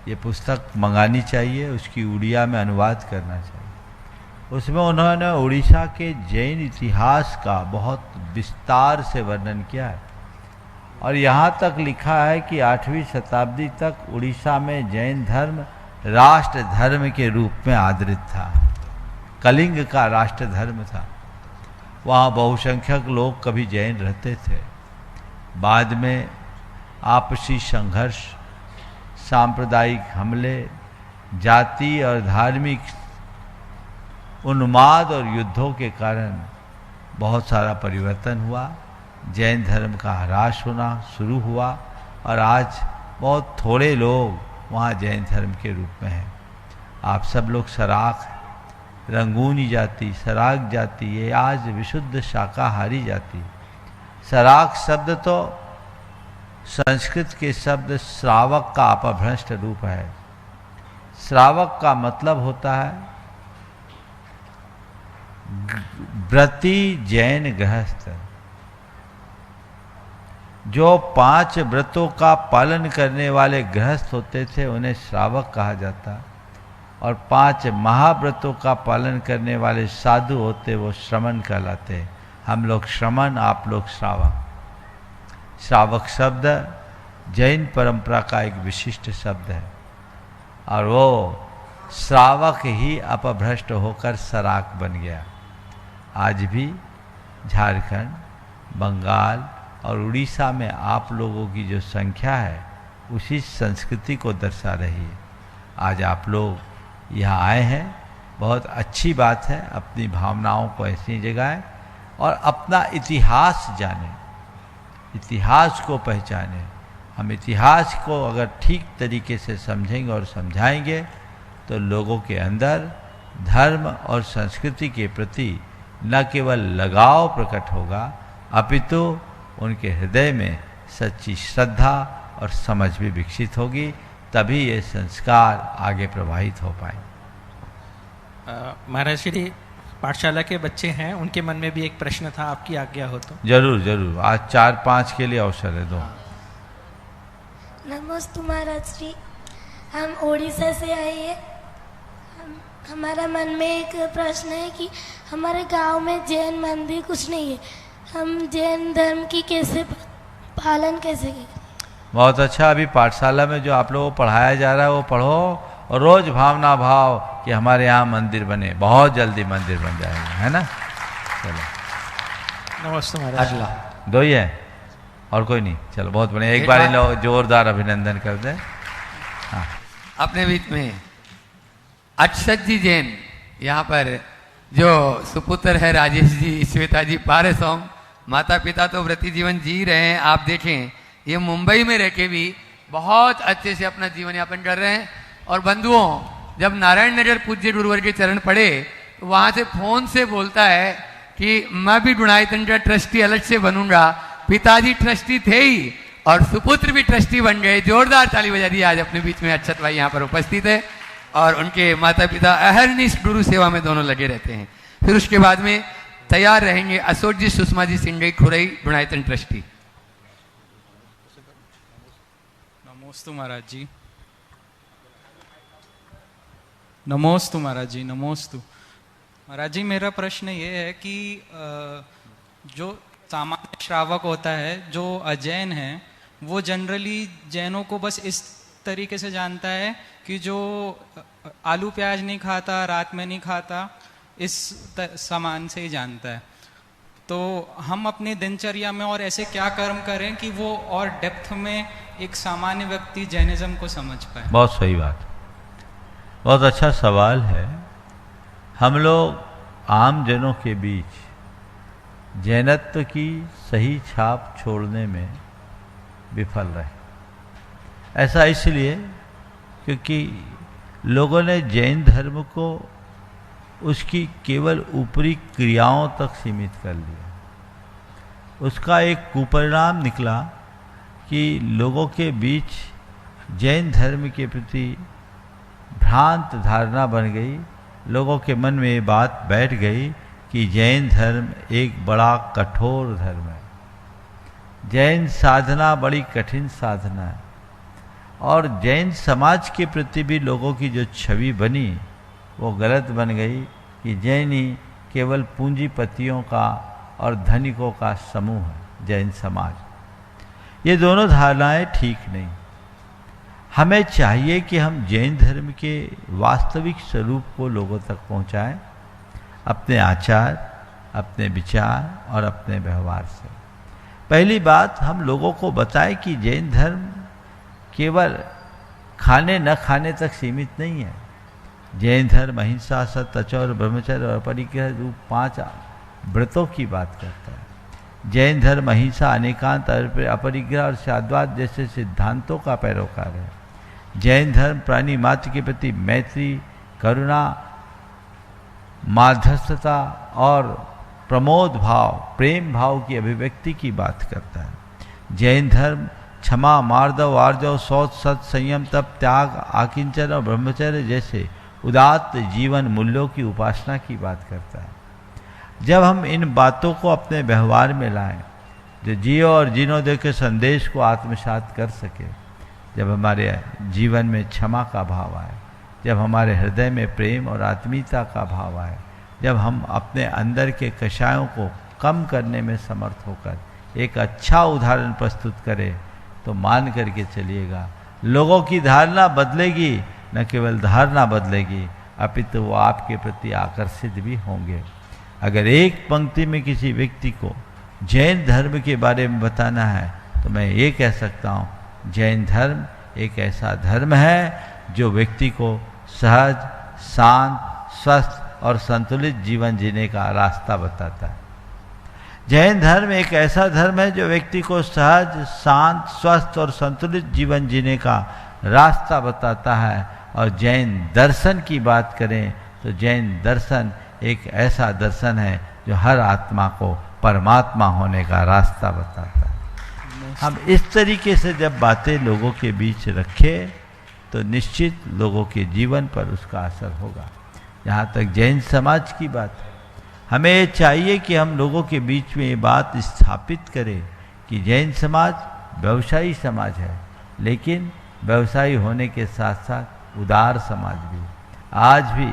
ये पुस्तक मंगानी चाहिए, उसकी उड़िया में अनुवाद करना चाहिए। उसमें उन्होंने उड़ीसा के जैन इतिहास का बहुत विस्तार से वर्णन किया है और यहाँ तक लिखा है कि 8वीं शताब्दी तक उड़ीसा में जैन धर्म राष्ट्र धर्म के रूप में आदृत था। कलिंग का राष्ट्र धर्म था। वहाँ बहुसंख्यक लोग कभी जैन रहते थे। बाद में आपसी संघर्ष, सांप्रदायिक हमले, जाति और धार्मिक उन्माद और युद्धों के कारण बहुत सारा परिवर्तन हुआ। जैन धर्म का ह्रास होना शुरू हुआ और आज बहुत थोड़े लोग वहाँ जैन धर्म के रूप में हैं। आप सब लोग सराख, रंगूनी जाति, सराक जाति, ये आज विशुद्ध शाकाहारी जाति। सराक शब्द तो संस्कृत के शब्द श्रावक का अपभ्रष्ट रूप है। श्रावक का मतलब होता है व्रती जैन गृहस्थ। जो 5 व्रतों का पालन करने वाले गृहस्थ होते थे उन्हें श्रावक कहा जाता, और 5 महाव्रतों का पालन करने वाले साधु होते वो श्रमण कहलाते। हम लोग श्रमण, आप लोग श्रावक। श्रावक शब्द जैन परंपरा का एक विशिष्ट शब्द है और वो श्रावक ही अपभ्रष्ट होकर सराक बन गया। आज भी झारखंड, बंगाल और उड़ीसा में आप लोगों की जो संख्या है उसी संस्कृति को दर्शा रही है। आज आप लोग यहाँ आए हैं, बहुत अच्छी बात है। अपनी भावनाओं को ऐसी जगाएं और अपना इतिहास जानें, इतिहास को पहचानें। हम इतिहास को अगर ठीक तरीके से समझेंगे और समझाएंगे तो लोगों के अंदर धर्म और संस्कृति के प्रति न केवल लगाव प्रकट होगा अपितु उनके हृदय में सच्ची श्रद्धा और समझ भी विकसित होगी। तभी ये संस्कार आगे प्रवाहित हो पाए। महाराज श्री, पाठशाला के बच्चे हैं, उनके मन में भी एक प्रश्न था, आपकी आज्ञा हो तो। जरूर जरूर, आज 4-5 के लिए अवसर है दो। नमस्ते महाराज श्री, हम उड़ीसा से आए हैं। हमारा मन में एक प्रश्न है कि हमारे गांव में जैन मंदिर कुछ नहीं है, हम जैन धर्म की कैसे पालन कैसे करें? बहुत अच्छा। अभी पाठशाला में जो आप लोगों को पढ़ाया जा रहा है वो पढ़ो और रोज भावना भाव कि हमारे यहाँ मंदिर बने। बहुत जल्दी मंदिर बन जाएगा, है ना। चलो नमस्ते महाराज। अगला 2 ही है और कोई नहीं। चलो बहुत बढ़िया, एक बार इन लोग जोरदार अभिनंदन कर दें। हाँ, अपने बीच में अक्षत जी जैन, यहाँ पर जो सुपुत्र है राजेश जी, श्वेता जी पारेसोम, माता पिता तो व्रती जीवन जी रहे हैं, आप देखें ये मुंबई में रह के भी बहुत अच्छे से अपना जीवन यापन कर रहे हैं। और बंधुओं, जब नारायण नगर पूज्य गुरुवर के चरण पड़े तो वहाँ से फोन से बोलता है कि मैं भी गुणायतन का ट्रस्टी अलग से बनूंगा। पिताजी ट्रस्टी थे ही और सुपुत्र भी ट्रस्टी बन गए। जोरदार ताली बजा दी। आज अपने बीच में अक्षत भाई यहाँ पर उपस्थित है और उनके माता पिता अहरनिश गुरु सेवा में दोनों लगे रहते हैं। फिर उसके बाद में तैयार रहेंगे अशोक जी, सुषमा जी, सिंगई, खुरई, गुणायतन ट्रस्टी। नमोस्तु महाराज जी, नमोस्तु महाराज जी, नमोस्तु महाराज जी। मेरा प्रश्न ये है कि जो सामान्य श्रावक होता है, जो अजैन है, वो जनरली जैनों को बस इस तरीके से जानता है कि जो आलू प्याज नहीं खाता, रात में नहीं खाता, इस सामान से ही जानता है। तो हम अपनी दिनचर्या में और ऐसे क्या कर्म करें कि वो और डेप्थ में एक सामान्य व्यक्ति जैनिज्म को समझ पाए? बहुत सही बात, बहुत अच्छा सवाल है। हम लोग आम जनों के बीच जैनत्व की सही छाप छोड़ने में विफल रहे। ऐसा इसलिए क्योंकि लोगों ने जैन धर्म को उसकी केवल ऊपरी क्रियाओं तक सीमित कर लिया। उसका एक कुपरिणाम निकला कि लोगों के बीच जैन धर्म के प्रति भ्रांत धारणा बन गई। लोगों के मन में ये बात बैठ गई कि जैन धर्म एक बड़ा कठोर धर्म है, जैन साधना बड़ी कठिन साधना है। और जैन समाज के प्रति भी लोगों की जो छवि बनी वो गलत बन गई कि जैनी केवल पूंजीपतियों का और धनिकों का समूह है जैन समाज। ये दोनों धारणाएं ठीक नहीं। हमें चाहिए कि हम जैन धर्म के वास्तविक स्वरूप को लोगों तक पहुंचाएं, अपने आचार, अपने विचार और अपने व्यवहार से। पहली बात, हम लोगों को बताएं कि जैन धर्म केवल खाने न खाने तक सीमित नहीं है। जैन धर्म अहिंसा, सत्य, अचौर, ब्रह्मचर्य और परिग्रह रूप 5 व्रतों की बात करता है। जैन धर्म अहिंसा, अनेकांत, अपरिग्रह और शाद्वाद जैसे सिद्धांतों का पैरोकार है। जैन धर्म प्राणी मात्र के प्रति मैत्री, करुणा, माध्यस्थता और प्रमोद भाव, प्रेम भाव की अभिव्यक्ति की बात करता है। जैन धर्म क्षमा, मार्दव, आर्जव, शौच, सत, संयम, तप, त्याग, आकिंचन और ब्रह्मचर्य जैसे उदात्त जीवन मूल्यों की उपासना की बात करता है। जब हम इन बातों को अपने व्यवहार में लाएं, जो जियो और जीनोदय के संदेश को आत्मसात कर सके, जब हमारे जीवन में क्षमा का भाव आए, जब हमारे हृदय में प्रेम और आत्मीयता का भाव आए, जब हम अपने अंदर के कषायों को कम करने में समर्थ होकर एक अच्छा उदाहरण प्रस्तुत करें, तो मान करके चलिएगा लोगों की धारणा बदलेगी। न केवल धारणा बदलेगी अपितु वो आपके प्रति आकर्षित भी होंगे। अगर एक पंक्ति में किसी व्यक्ति को जैन धर्म के बारे में बताना है तो मैं ये कह सकता हूँ, जैन धर्म एक ऐसा धर्म है जो व्यक्ति को सहज, शांत, स्वस्थ और संतुलित जीवन जीने का रास्ता बताता है। जैन धर्म एक ऐसा धर्म है जो व्यक्ति को सहज, शांत, स्वस्थ और संतुलित जीवन जीने का रास्ता बताता है। और जैन दर्शन की बात करें तो जैन दर्शन एक ऐसा दर्शन है जो हर आत्मा को परमात्मा होने का रास्ता बताता है। हम इस तरीके से जब बातें लोगों के बीच रखें तो निश्चित लोगों के जीवन पर उसका असर होगा। यहाँ तक जैन समाज की बात है, हमें ये चाहिए कि हम लोगों के बीच में ये बात स्थापित करें कि जैन समाज व्यवसायी समाज है, लेकिन व्यवसायी होने के साथ साथ उदार समाज भी। आज भी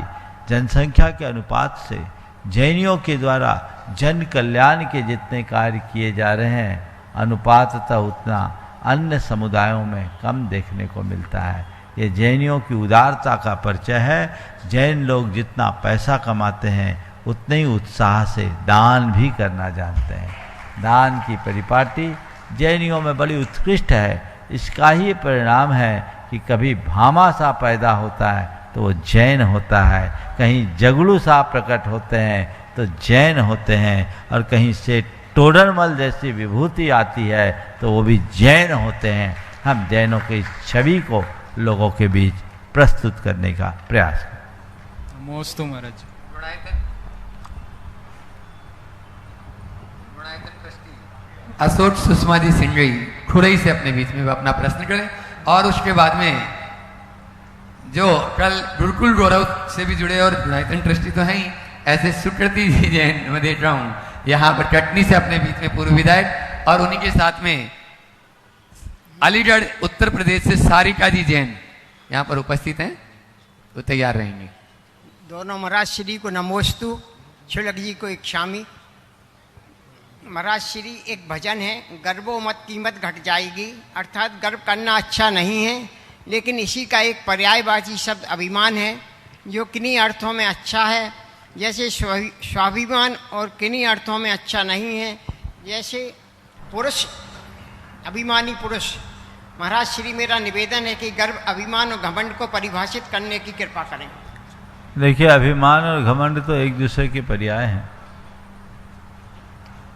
जनसंख्या के अनुपात से जैनियों के द्वारा जन कल्याण के जितने कार्य किए जा रहे हैं, अनुपाततः उतना अन्य समुदायों में कम देखने को मिलता है। ये जैनियों की उदारता का परिचय है। जैन लोग जितना पैसा कमाते हैं उतने ही उत्साह से दान भी करना जानते हैं। दान की परिपाटी जैनियों में बड़ी उत्कृष्ट है। इसका ही परिणाम है कि कभी भामा सा पैदा होता है तो वो जैन होता है, कहीं जगलू सा प्रकट होते हैं तो जैन होते हैं, और कहीं से टोडरमल जैसी विभूति आती है तो वो भी जैन होते हैं। हम जैनों की छवि को लोगों के बीच प्रस्तुत करने का प्रयास करें। नमोस्तु महाराज। अशोक सुषमा जी सिंगई खुरई से अपने बीच में वो अपना प्रश्न करें, और उसके बाद में जो कल गुरुकुल गौरव से भी जुड़े और गुणायतन ट्रस्टी तो हैं ही, ऐसे सुकृति जी जैन मैं देख रहा हूँ यहाँ पर कटनी से अपने बीच में पूर्व विधायक, और उन्हीं के साथ में अलीगढ़ उत्तर प्रदेश से सारिका जी जैन यहाँ पर उपस्थित हैं, तो तैयार रहेंगे। दोनों महाराज श्री को नमोस्तु, छिलक जी को इच्छामी। महाराज श्री एक भजन है, गर्वो मत कीमत घट जाएगी, अर्थात गर्व करना अच्छा नहीं है, लेकिन इसी का एक पर्यायवाची शब्द अभिमान है, जो किन्हीं अर्थों में अच्छा है जैसे स्वाभिमान, और किन्हीं अर्थों में अच्छा नहीं है जैसे पुरुष, अभिमानी पुरुष। महाराज श्री मेरा निवेदन है कि गर्व, अभिमान और घमंड को परिभाषित करने की कृपा करें। देखिए, अभिमान और घमंड तो एक दूसरे के पर्याय हैं,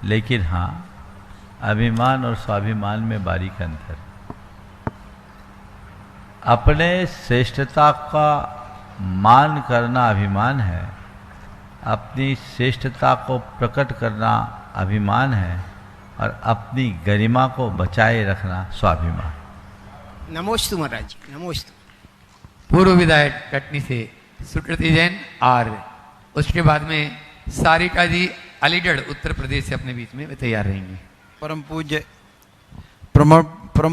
लेकिन हाँ, अभिमान और स्वाभिमान में बारीक अंतर। अपने श्रेष्ठता का मान करना अभिमान है, अपनी श्रेष्ठता को प्रकट करना अभिमान है, और अपनी गरिमा को बचाए रखना स्वाभिमान। नमोस्तु महाराज, नमोस्तु। पूर्व विधायक कटनी से सुकृति जैन, और उसके बाद में सारिका जी अलीगढ़ उत्तर प्रदेश से अपने बीच में वे तैयार रहेंगे। परम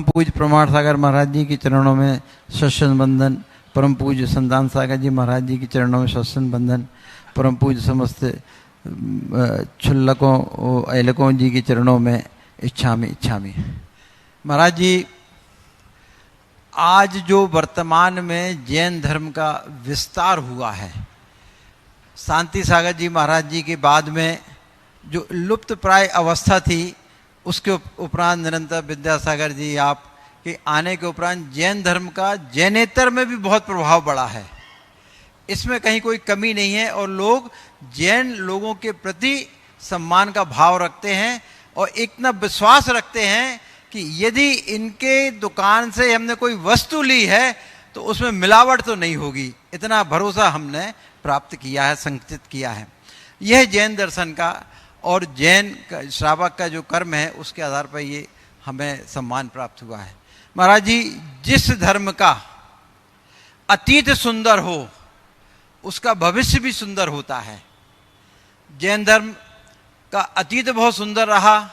पूज्य प्रमाण सागर महाराज जी के चरणों में सत्संग बंधन। परम पूज्य संतान सागर जी महाराज जी के चरणों में सत्संग बंधन। परम पूज्य समस्त क्षुल्लकों ऐलकों जी के चरणों में इच्छामी। महाराज जी, आज जो वर्तमान में जैन धर्म का विस्तार हुआ है, शांति सागर जी महाराज जी के बाद में जो लुप्त प्राय अवस्था थी, उसके उपरांत निरंतर विद्यासागर जी आप के आने के उपरांत जैन धर्म का जैनेतर में भी बहुत प्रभाव बढ़ा है। इसमें कहीं कोई कमी नहीं है, और लोग जैन लोगों के प्रति सम्मान का भाव रखते हैं, और इतना विश्वास रखते हैं कि यदि इनके दुकान से हमने कोई वस्तु ली है तो उसमें मिलावट तो नहीं होगी। इतना भरोसा हमने प्राप्त किया है, संचित किया है। यह जैन दर्शन का और जैन का श्रावक का जो कर्म है, उसके आधार पर ये हमें सम्मान प्राप्त हुआ है। महाराज जी, जिस धर्म का अतीत सुंदर हो, उसका भविष्य भी सुंदर होता है। जैन धर्म का अतीत बहुत सुंदर रहा,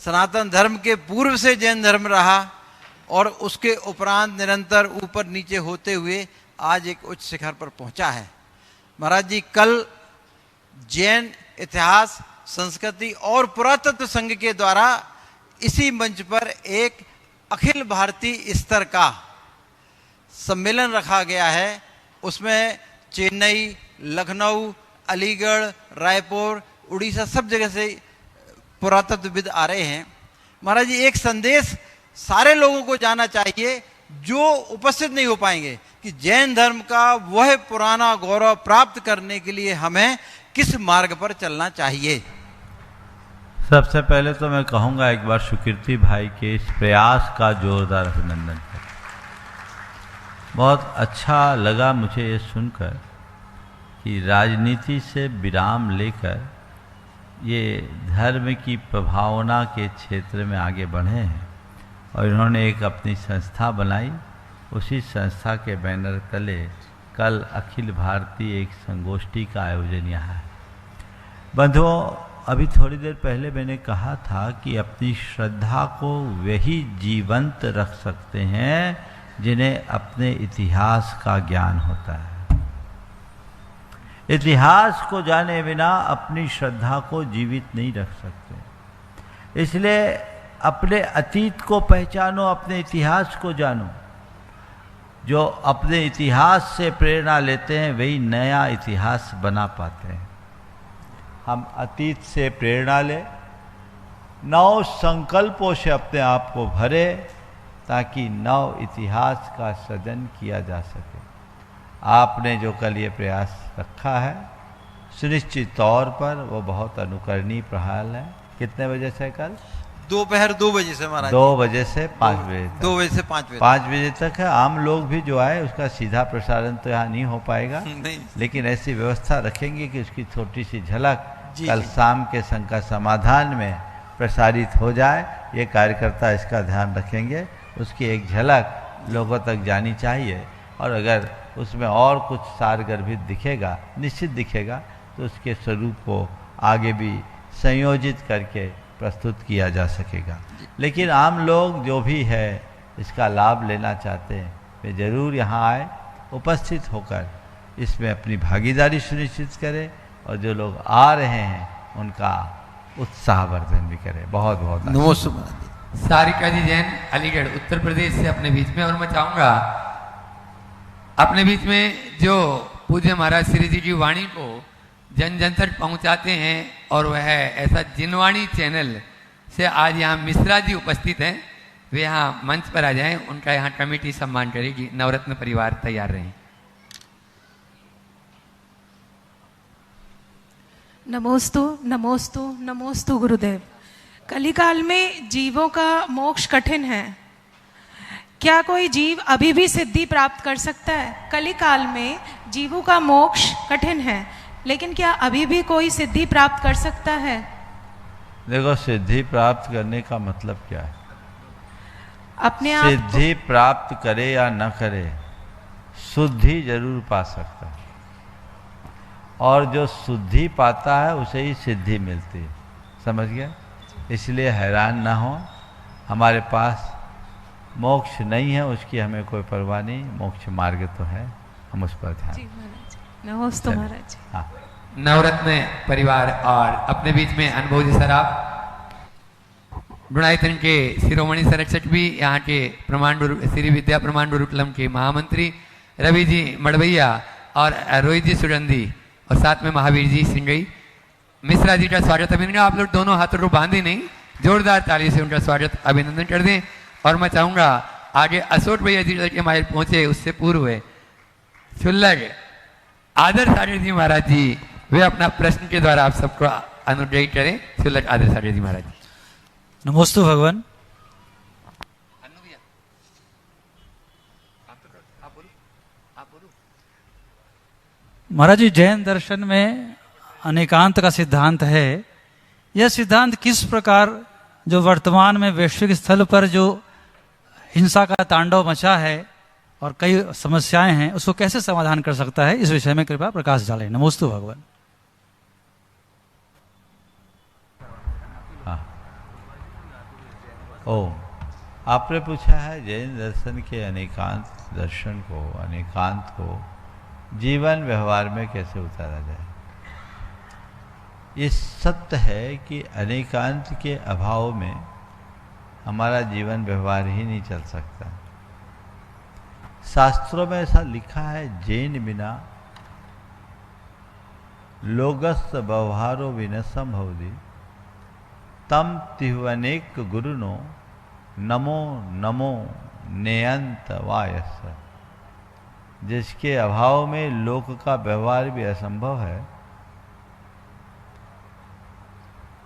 सनातन धर्म के पूर्व से जैन धर्म रहा, और उसके उपरांत निरंतर ऊपर नीचे होते हुए आज एक उच्च शिखर पर पहुंचा है। महाराज जी, कल जैन इतिहास, संस्कृति और पुरातत्व संघ के द्वारा इसी मंच पर एक अखिल भारतीय स्तर का सम्मेलन रखा गया है। उसमें चेन्नई, लखनऊ, अलीगढ़, रायपुर, उड़ीसा, सब जगह से पुरातत्वविद आ रहे हैं। महाराज जी, एक संदेश सारे लोगों को जाना चाहिए जो उपस्थित नहीं हो पाएंगे, कि जैन धर्म का वह पुराना गौरव प्राप्त करने के लिए हमें किस मार्ग पर चलना चाहिए। सबसे पहले तो मैं कहूँगा, एक बार सुकृति भाई के इस प्रयास का जोरदार अभिनंदन करें। बहुत अच्छा लगा मुझे ये सुनकर कि राजनीति से विराम लेकर ये धर्म की प्रभावना के क्षेत्र में आगे बढ़े हैं, और इन्होंने एक अपनी संस्था बनाई। उसी संस्था के बैनर तले कल अखिल भारतीय एक संगोष्ठी का आयोजन यहाँ है। बंधुओं, अभी थोड़ी देर पहले मैंने कहा था कि अपनी श्रद्धा को वही जीवंत रख सकते हैं जिन्हें अपने इतिहास का ज्ञान होता है। इतिहास को जाने बिना अपनी श्रद्धा को जीवित नहीं रख सकते। इसलिए अपने अतीत को पहचानो, अपने इतिहास को जानो। जो अपने इतिहास से प्रेरणा लेते हैं वही नया इतिहास बना पाते हैं। हम अतीत से प्रेरणा लें, नव संकल्पों से अपने आप को भरे, ताकि नव इतिहास का सृजन किया जा सके। आपने जो कल ये प्रयास रखा है, सुनिश्चित तौर पर वो बहुत अनुकरणीय प्रयास है। कितने बजे से कल? दोपहर 2 बजे से महाराज। 2 बजे से 5 बजे तक। 2 बजे से 5 बजे 5 बजे तक है। आम लोग भी जो आए उसका सीधा प्रसारण तो यहाँ नहीं हो पाएगा, नहीं। लेकिन ऐसी व्यवस्था रखेंगे कि उसकी छोटी सी झलक जी, कल जी। शाम के शंका समाधान में प्रसारित हो जाए। ये कार्यकर्ता इसका ध्यान रखेंगे, उसकी एक झलक लोगों तक जानी चाहिए, और अगर उसमें और कुछ सारगर्भित दिखेगा, निश्चित दिखेगा, तो उसके स्वरूप को आगे भी संयोजित करके प्रस्तुत किया जा सकेगा। लेकिन आम लोग जो भी है इसका लाभ लेना चाहते हैं वे जरूर यहाँ आए, उपस्थित होकर इसमें अपनी भागीदारी सुनिश्चित करें, और जो लोग आ रहे हैं उनका उत्साहवर्धन भी करें। बहुत बहुत नमस्ते। सारिका जी जैन, अलीगढ़ उत्तर प्रदेश से अपने बीच में, और मैं चाहूँगा अपने बीच में जो पूज्य महाराज श्री जी की वाणी को जन जन तक पहुँचाते हैं, और वह ऐसा जिनवाणी चैनल से आज यहाँ मिश्रा जी उपस्थित हैं, वे यहाँ मंच पर आ जाएं, उनका यहाँ कमेटी सम्मान करेगी। नवरत्न परिवार तैयार रहें। नमोस्तु नमोस्तु नमोस्तु गुरुदेव। कलिकाल में जीवों का मोक्ष कठिन है, क्या कोई जीव अभी भी सिद्धि प्राप्त कर सकता है? कलिकाल में जीवों का मोक्ष कठिन है, लेकिन क्या अभी भी कोई सिद्धि प्राप्त कर सकता है? देखो, सिद्धि प्राप्त करने का मतलब क्या है? अपने आप सिद्धि प्राप्त करे या न करे, शुद्धि जरूर पा सकता है, और जो शुद्धि पाता है उसे ही सिद्धि मिलती है। समझ गया? इसलिए हैरान ना हो, हमारे पास मोक्ष नहीं है उसकी हमें कोई परवाह नहीं, मोक्ष मार्ग तो है, हम उस पर ध्यान। नमोस्तु महाराज। हाँ, नवरत्न परिवार और अपने बीच में अनुभव जी सराफ गुणायतन के शिरोमणि संरक्षक भी, यहाँ के प्रमाण श्री विद्या प्रमाण गुरुकुलम के महामंत्री रवि जी मड़वैया और रोहित जी सुगंधी, और साथ में महावीर जी सिंगई। मिश्रा जी का स्वागत अभिनंदन। आप लोग दोनों हाथों को बांधे नहीं, जोरदार ताली से उनका स्वागत अभिनंदन कर दें। और मैं चाहूँगा आगे अशोक भैया जी के माइल पहुँचे उससे पूर्व शुल्लक आदर सागर जी महाराज जी वे अपना प्रश्न के द्वारा आप सबको अनुग्रहित करें। शुल्लक आदर सागर जी महाराज जी। नमोस्तु भगवान। महाराज जी, जैन दर्शन में अनेकांत का सिद्धांत है। यह सिद्धांत किस प्रकार जो वर्तमान में वैश्विक स्थल पर जो हिंसा का तांडव मचा है और कई समस्याएं हैं, उसको कैसे समाधान कर सकता है, इस विषय में कृपया प्रकाश डालें। नमोस्तु भगवान। आपने पूछा है जैन दर्शन के अनेकांत दर्शन को, अनेकांत को जीवन व्यवहार में कैसे उतारा जाए। ये सत्य है कि अनेकांत के अभाव में हमारा जीवन व्यवहार ही नहीं चल सकता। शास्त्रों में ऐसा लिखा है, जैन बिना लोगस व्यवहारो विनसम भवति तम तिह्वनेक गुरुनो नमो नमो नेयंत वायस। जिसके अभाव में लोक का व्यवहार भी असंभव है,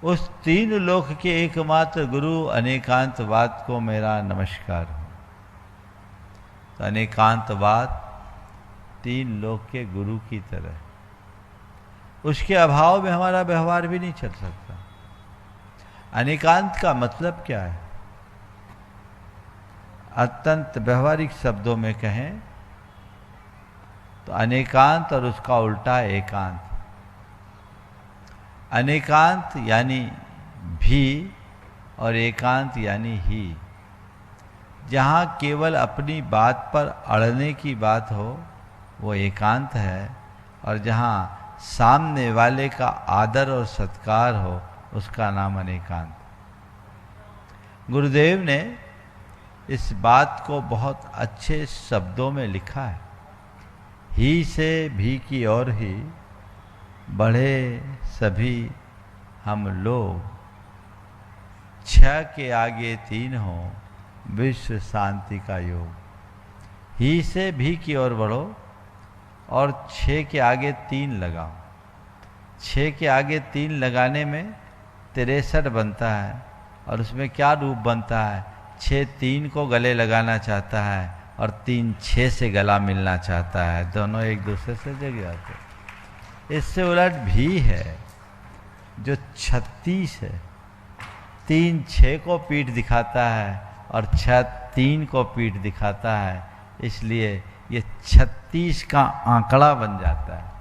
उस तीन लोक के एकमात्र गुरु अनेकांतवाद को मेरा नमस्कार हो। तो अनेकांतवाद तीन लोक के गुरु की तरह, उसके अभाव में हमारा व्यवहार भी नहीं चल सकता। अनेकांत का मतलब क्या है? अत्यंत व्यवहारिक शब्दों में कहें तो अनेकांत और उसका उल्टा एकांत। अनेकांत यानी भी और एकांत यानी ही। जहाँ केवल अपनी बात पर अड़ने की बात हो वो एकांत है, और जहाँ सामने वाले का आदर और सत्कार हो उसका नाम अनेकांत। गुरुदेव ने इस बात को बहुत अच्छे शब्दों में लिखा है। ही से भी की ओर ही बढ़े सभी हम लोग, छह के आगे तीन हो विश्व शांति का योग। ही से भी की ओर बढ़ो और छह के आगे तीन लगाओ। छह के आगे तीन लगाने में 63 बनता है और उसमें क्या रूप बनता है, 6 3 को गले लगाना चाहता है और 3 6 से गला मिलना चाहता है, दोनों एक दूसरे से जग जाते। इससे उलट भी है जो 36 है, 3 6 को पीठ दिखाता है और 6 3 को पीठ दिखाता है, इसलिए ये 36 का आंकड़ा बन जाता है।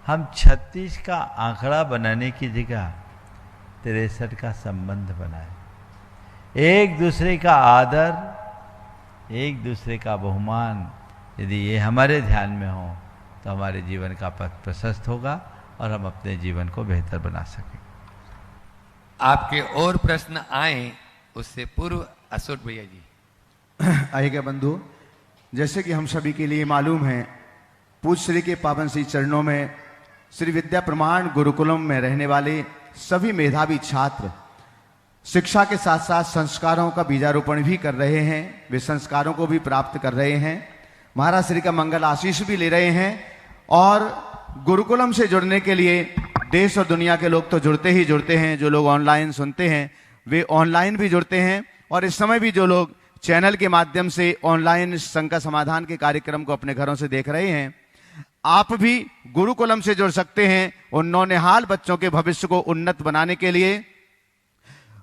हम 36 का आंकड़ा बनाने की जगह 63 का संबंध बनाए, एक दूसरे का आदर, एक दूसरे का बहुमान, यदि ये हमारे ध्यान में हो तो हमारे जीवन का पथ प्रशस्त होगा और हम अपने जीवन को बेहतर बना सकेंगे। आपके और प्रश्न आए उससे पूर्व अशोक भैया जी। आइएगा बंधु, जैसे कि हम सभी के लिए मालूम है, पूज्य श्री के पावन श्री चरणों में श्री विद्या प्रमाण गुरुकुलम में रहने वाले सभी मेधावी छात्र शिक्षा के साथ साथ संस्कारों का बीजारोपण भी कर रहे हैं, वे संस्कारों को भी प्राप्त कर रहे हैं, महाराज श्री का मंगल आशीष भी ले रहे हैं। और गुरुकुलम से जुड़ने के लिए देश और दुनिया के लोग तो जुड़ते ही जुड़ते हैं, जो लोग ऑनलाइन सुनते हैं वे ऑनलाइन भी जुड़ते हैं, और इस समय भी जो लोग चैनल के माध्यम से ऑनलाइन शंका समाधान के कार्यक्रम को अपने घरों से देख रहे हैं, आप भी गुरुकुलम से जुड़ सकते हैं। उन नौनिहाल बच्चों के भविष्य को उन्नत बनाने के लिए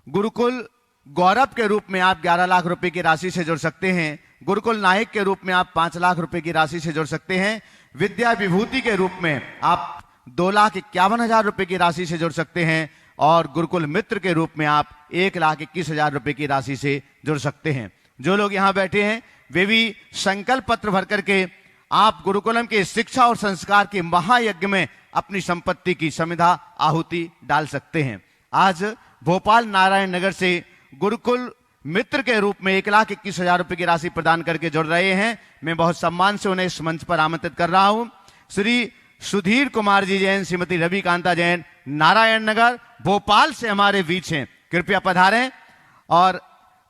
गुरुकुल गौरव के रूप में आप 11 लाख रुपए की राशि से जुड़ सकते हैं, गुरुकुल नायक के रूप में आप 5 लाख रुपए की राशि से जुड़ सकते हैं, विद्या विभूति के रूप में आप 2,51,000 रुपए की राशि से जुड़ सकते हैं, और गुरुकुल मित्र के रूप में आप 1,21,000 रुपए की राशि से जुड़ सकते हैं। जो लोग यहाँ बैठे हैं वे भी संकल्प पत्र भर करके आप गुरुकुलम के शिक्षा और संस्कार के महायज्ञ में अपनी संपत्ति की समिधा आहुति डाल सकते हैं। आज भोपाल नारायण नगर से गुरुकुल मित्र के रूप में 1,21,000 रुपए की राशि प्रदान करके जुड़ रहे हैं। मैं बहुत सम्मान से उन्हें इस मंच पर आमंत्रित कर रहा हूं। श्री सुधीर कुमार जी जैन, श्रीमती रवि कांता जैन, नारायण नगर भोपाल से हमारे बीच हैं, कृपया पधारें। और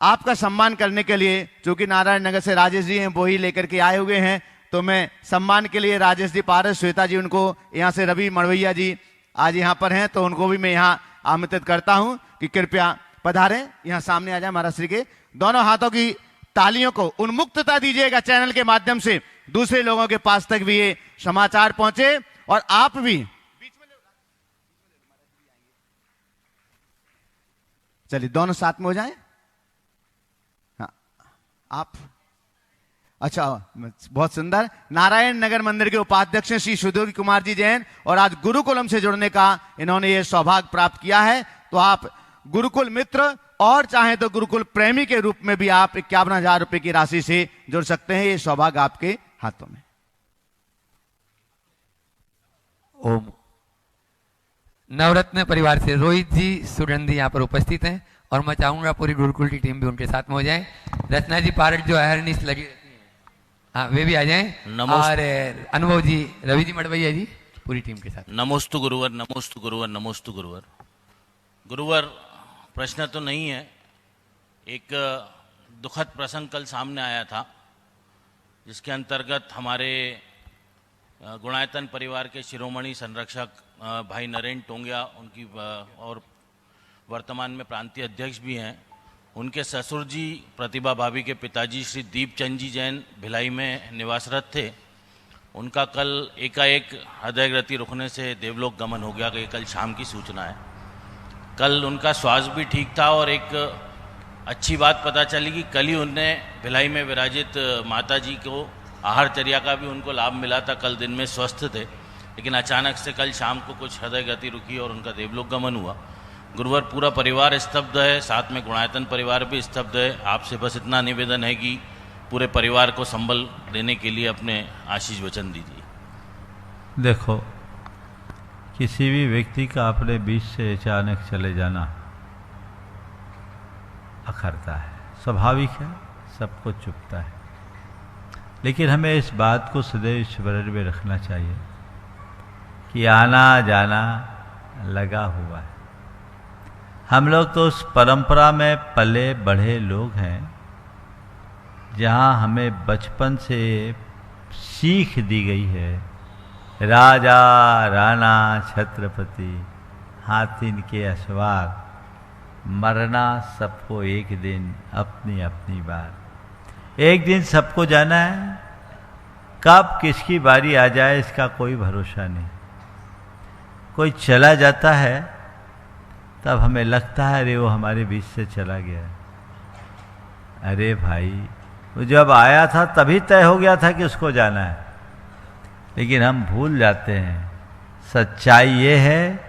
आपका सम्मान करने के लिए, चूंकि नारायण नगर से राजेश जी हैं, वो ही लेकर के आए हुए हैं, तो मैं सम्मान के लिए राजेश जी पारस, श्वेता जी, उनको यहाँ से रवि मड़वैया जी आज यहाँ पर हैं, तो उनको भी मैं यहाँ आमंत्रित करता हूं कि कृपया पधारें, यहाँ सामने आ जाए। महाराज श्री के दोनों हाथों की तालियों को उन्मुक्तता दीजिएगा चैनल के माध्यम से, दूसरे लोगों के पास तक भी ये समाचार पहुंचे और आप भी चलिए दोनों साथ में हो जाएं। हाँ, आप अच्छा, बहुत सुंदर। नारायण नगर मंदिर के उपाध्यक्ष श्री सुधीर कुमार जी जैन, और आज गुरुकुलम से जुड़ने का इन्होंने ये सौभाग्य प्राप्त किया है। तो आप गुरुकुल मित्र और चाहे तो गुरुकुल प्रेमी के रूप में भी आप 51,000 रुपए की राशि से जुड़ सकते हैं। ये सौभाग्य आपके हाथों में। ओम। नवरत्न परिवार से रोहित जी सुगंधी यहाँ पर उपस्थित हैं, और मैं चाहूंगा पूरी गुरुकुल की टीम भी उनके साथ में हो जाए। रचना जी पारट जो अहरनिश लगी रहती है, हाँ, वे भी आ जाएं। और अनुभव जी, रवि जी मड़वैया जी, पूरी टीम के साथ। नमोस्तु गुरुवर, नमोस्तु गुरुवर, नमोस्तु गुरुवर। गुरुवर, प्रश्न तो नहीं है, एक दुखद प्रसंग कल सामने आया था, जिसके अंतर्गत हमारे गुणायतन परिवार के शिरोमणि संरक्षक भाई नरेंद्र टोंगिया, उनकी और वर्तमान में प्रांतीय अध्यक्ष भी हैं, उनके ससुर जी प्रतिभा भाभी के पिताजी श्री दीपचंद जी जैन भिलाई में निवासरत थे। उनका कल एकाएक हृदय गति रुकने से देवलोक गमन हो गया, कि कल शाम की सूचना है। कल उनका स्वास्थ्य भी ठीक था, और एक अच्छी बात पता चली कि कल ही उनने भिलाई में विराजित माता जी को आहारचर्या का भी उनको लाभ मिला था। कल दिन में स्वस्थ थे, लेकिन अचानक से कल शाम को कुछ हृदय गति रुकी और उनका देवलोक गमन हुआ। गुरुवर, पूरा परिवार स्तब्ध है, साथ में गुणायतन परिवार भी स्तब्ध है। आपसे बस इतना निवेदन है कि पूरे परिवार को संबल देने के लिए अपने आशीष वचन दीजिए। देखो, किसी भी व्यक्ति का अपने बीच से अचानक चले जाना अखरता है, स्वाभाविक है, सबको चुभता है। लेकिन हमें इस बात को सदैव स्मरण में रखना चाहिए कि आना जाना लगा हुआ है। हम लोग तो उस परंपरा में पले बढ़े लोग हैं जहाँ हमें बचपन से सीख दी गई है, राजा राणा छत्रपति हाथिन के अशवार, मरना सबको एक दिन अपनी अपनी बार। एक दिन सबको जाना है, कब किसकी बारी आ जाए इसका कोई भरोसा नहीं। कोई चला जाता है तब हमें लगता है अरे वो हमारे बीच से चला गया। अरे भाई, वो जब आया था तभी तय हो गया था कि उसको जाना है, लेकिन हम भूल जाते हैं। सच्चाई ये है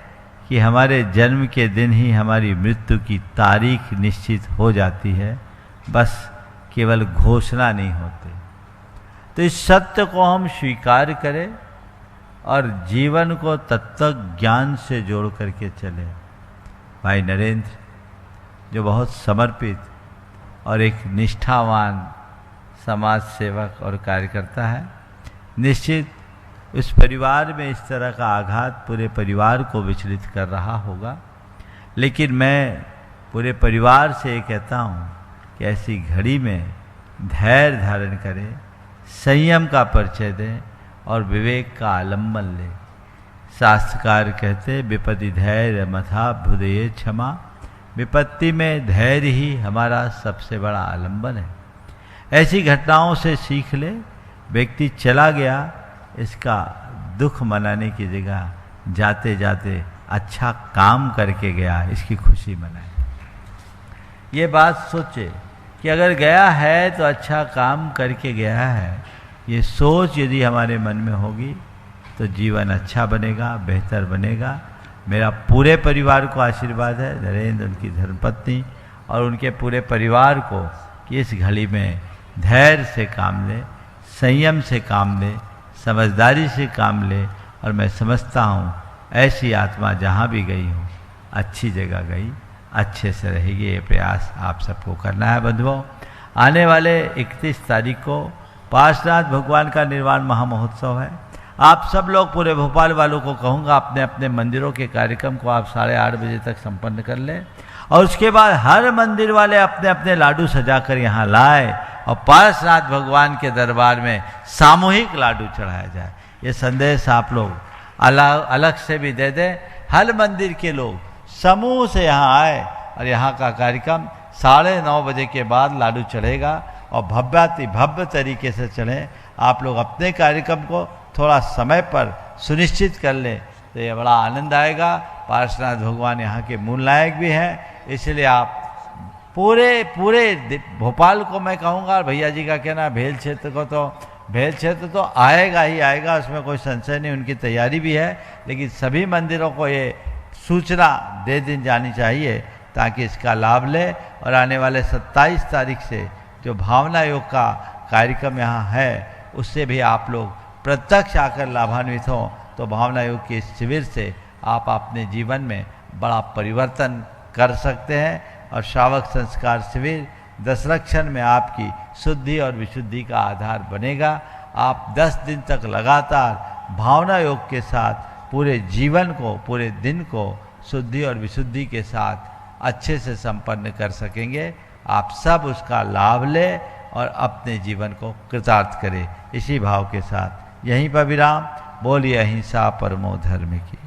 कि हमारे जन्म के दिन ही हमारी मृत्यु की तारीख निश्चित हो जाती है, बस केवल घोषणा नहीं होते। तो इस सत्य को हम स्वीकार करें और जीवन को तत्व ज्ञान से जोड़ करके चले। भाई नरेंद्र, जो बहुत समर्पित और एक निष्ठावान समाज सेवक और कार्यकर्ता है, निश्चित उस परिवार में इस तरह का आघात पूरे परिवार को विचलित कर रहा होगा। लेकिन मैं पूरे परिवार से ये कहता हूँ कि ऐसी घड़ी में धैर्य धारण करें, संयम का परिचय दें और विवेक का आलम्बन लें। शास्त्रकार कहते विपत्ति धैर्य मथा भुदये क्षमा। विपत्ति में धैर्य ही हमारा सबसे बड़ा आलम्बन है। ऐसी घटनाओं से सीख ले। व्यक्ति चला गया, इसका दुख मनाने की जगह जाते जाते अच्छा काम करके गया, इसकी खुशी मनाए। ये बात सोचे कि अगर गया है तो अच्छा काम करके गया है। ये सोच यदि हमारे मन में होगी तो जीवन अच्छा बनेगा, बेहतर बनेगा। मेरा पूरे परिवार को आशीर्वाद है, नरेंद्र, उनकी धर्मपत्नी और उनके पूरे परिवार को, कि इस घड़ी में धैर्य से काम ले, संयम से काम ले, समझदारी से काम ले। और मैं समझता हूँ ऐसी आत्मा जहाँ भी गई हो, अच्छी जगह गई, अच्छे से रहेगी। ये प्रयास आप सबको करना है बंधुओं। आने वाले 31 तारीख को पार्श्वनाथ भगवान का निर्वाण महामहोत्सव है। आप सब लोग, पूरे भोपाल वालों को कहूँगा, अपने अपने मंदिरों के कार्यक्रम को आप 8:30 बजे तक संपन्न कर लें और उसके बाद हर मंदिर वाले अपने अपने लाडू सजाकर यहाँ लाए और पार्श्वनाथ भगवान के दरबार में सामूहिक लाडू चढ़ाया जाए। ये संदेश आप लोग अलग अलग से भी दे दें। हर मंदिर के लोग समूह से यहाँ आए और यहाँ का कार्यक्रम 9:30 बजे के बाद लाडू चढ़ेगा और भव्याति भव्य तरीके से चढ़े। आप लोग अपने कार्यक्रम को थोड़ा समय पर सुनिश्चित कर लें तो ये बड़ा आनंद आएगा। पार्श्वनाथ भगवान यहाँ के मूल नायक भी हैं, इसलिए आप पूरे भोपाल को मैं कहूँगा, भैया जी का कहना भेल क्षेत्र को, तो भेल क्षेत्र तो आएगा ही आएगा, उसमें कोई संशय नहीं, उनकी तैयारी भी है। लेकिन सभी मंदिरों को ये सूचना दे दी जानी चाहिए ताकि इसका लाभ ले। और आने वाले 27 तारीख से जो भावना योग का कार्यक्रम यहाँ है, उससे भी आप लोग प्रत्यक्ष आकर लाभान्वित हों। तो भावना योग के इस शिविर से आप अपने जीवन में बड़ा परिवर्तन कर सकते हैं। और श्रावक संस्कार शिविर दशरक्षण में आपकी शुद्धि और विशुद्धि का आधार बनेगा। आप 10 दिन तक लगातार भावना योग के साथ पूरे जीवन को, पूरे दिन को शुद्धि और विशुद्धि के साथ अच्छे से संपन्न कर सकेंगे। आप सब उसका लाभ लें और अपने जीवन को कृतार्थ करें। इसी भाव के साथ यहीं पर विराम। बोलिए अहिंसा परमो धर्म की।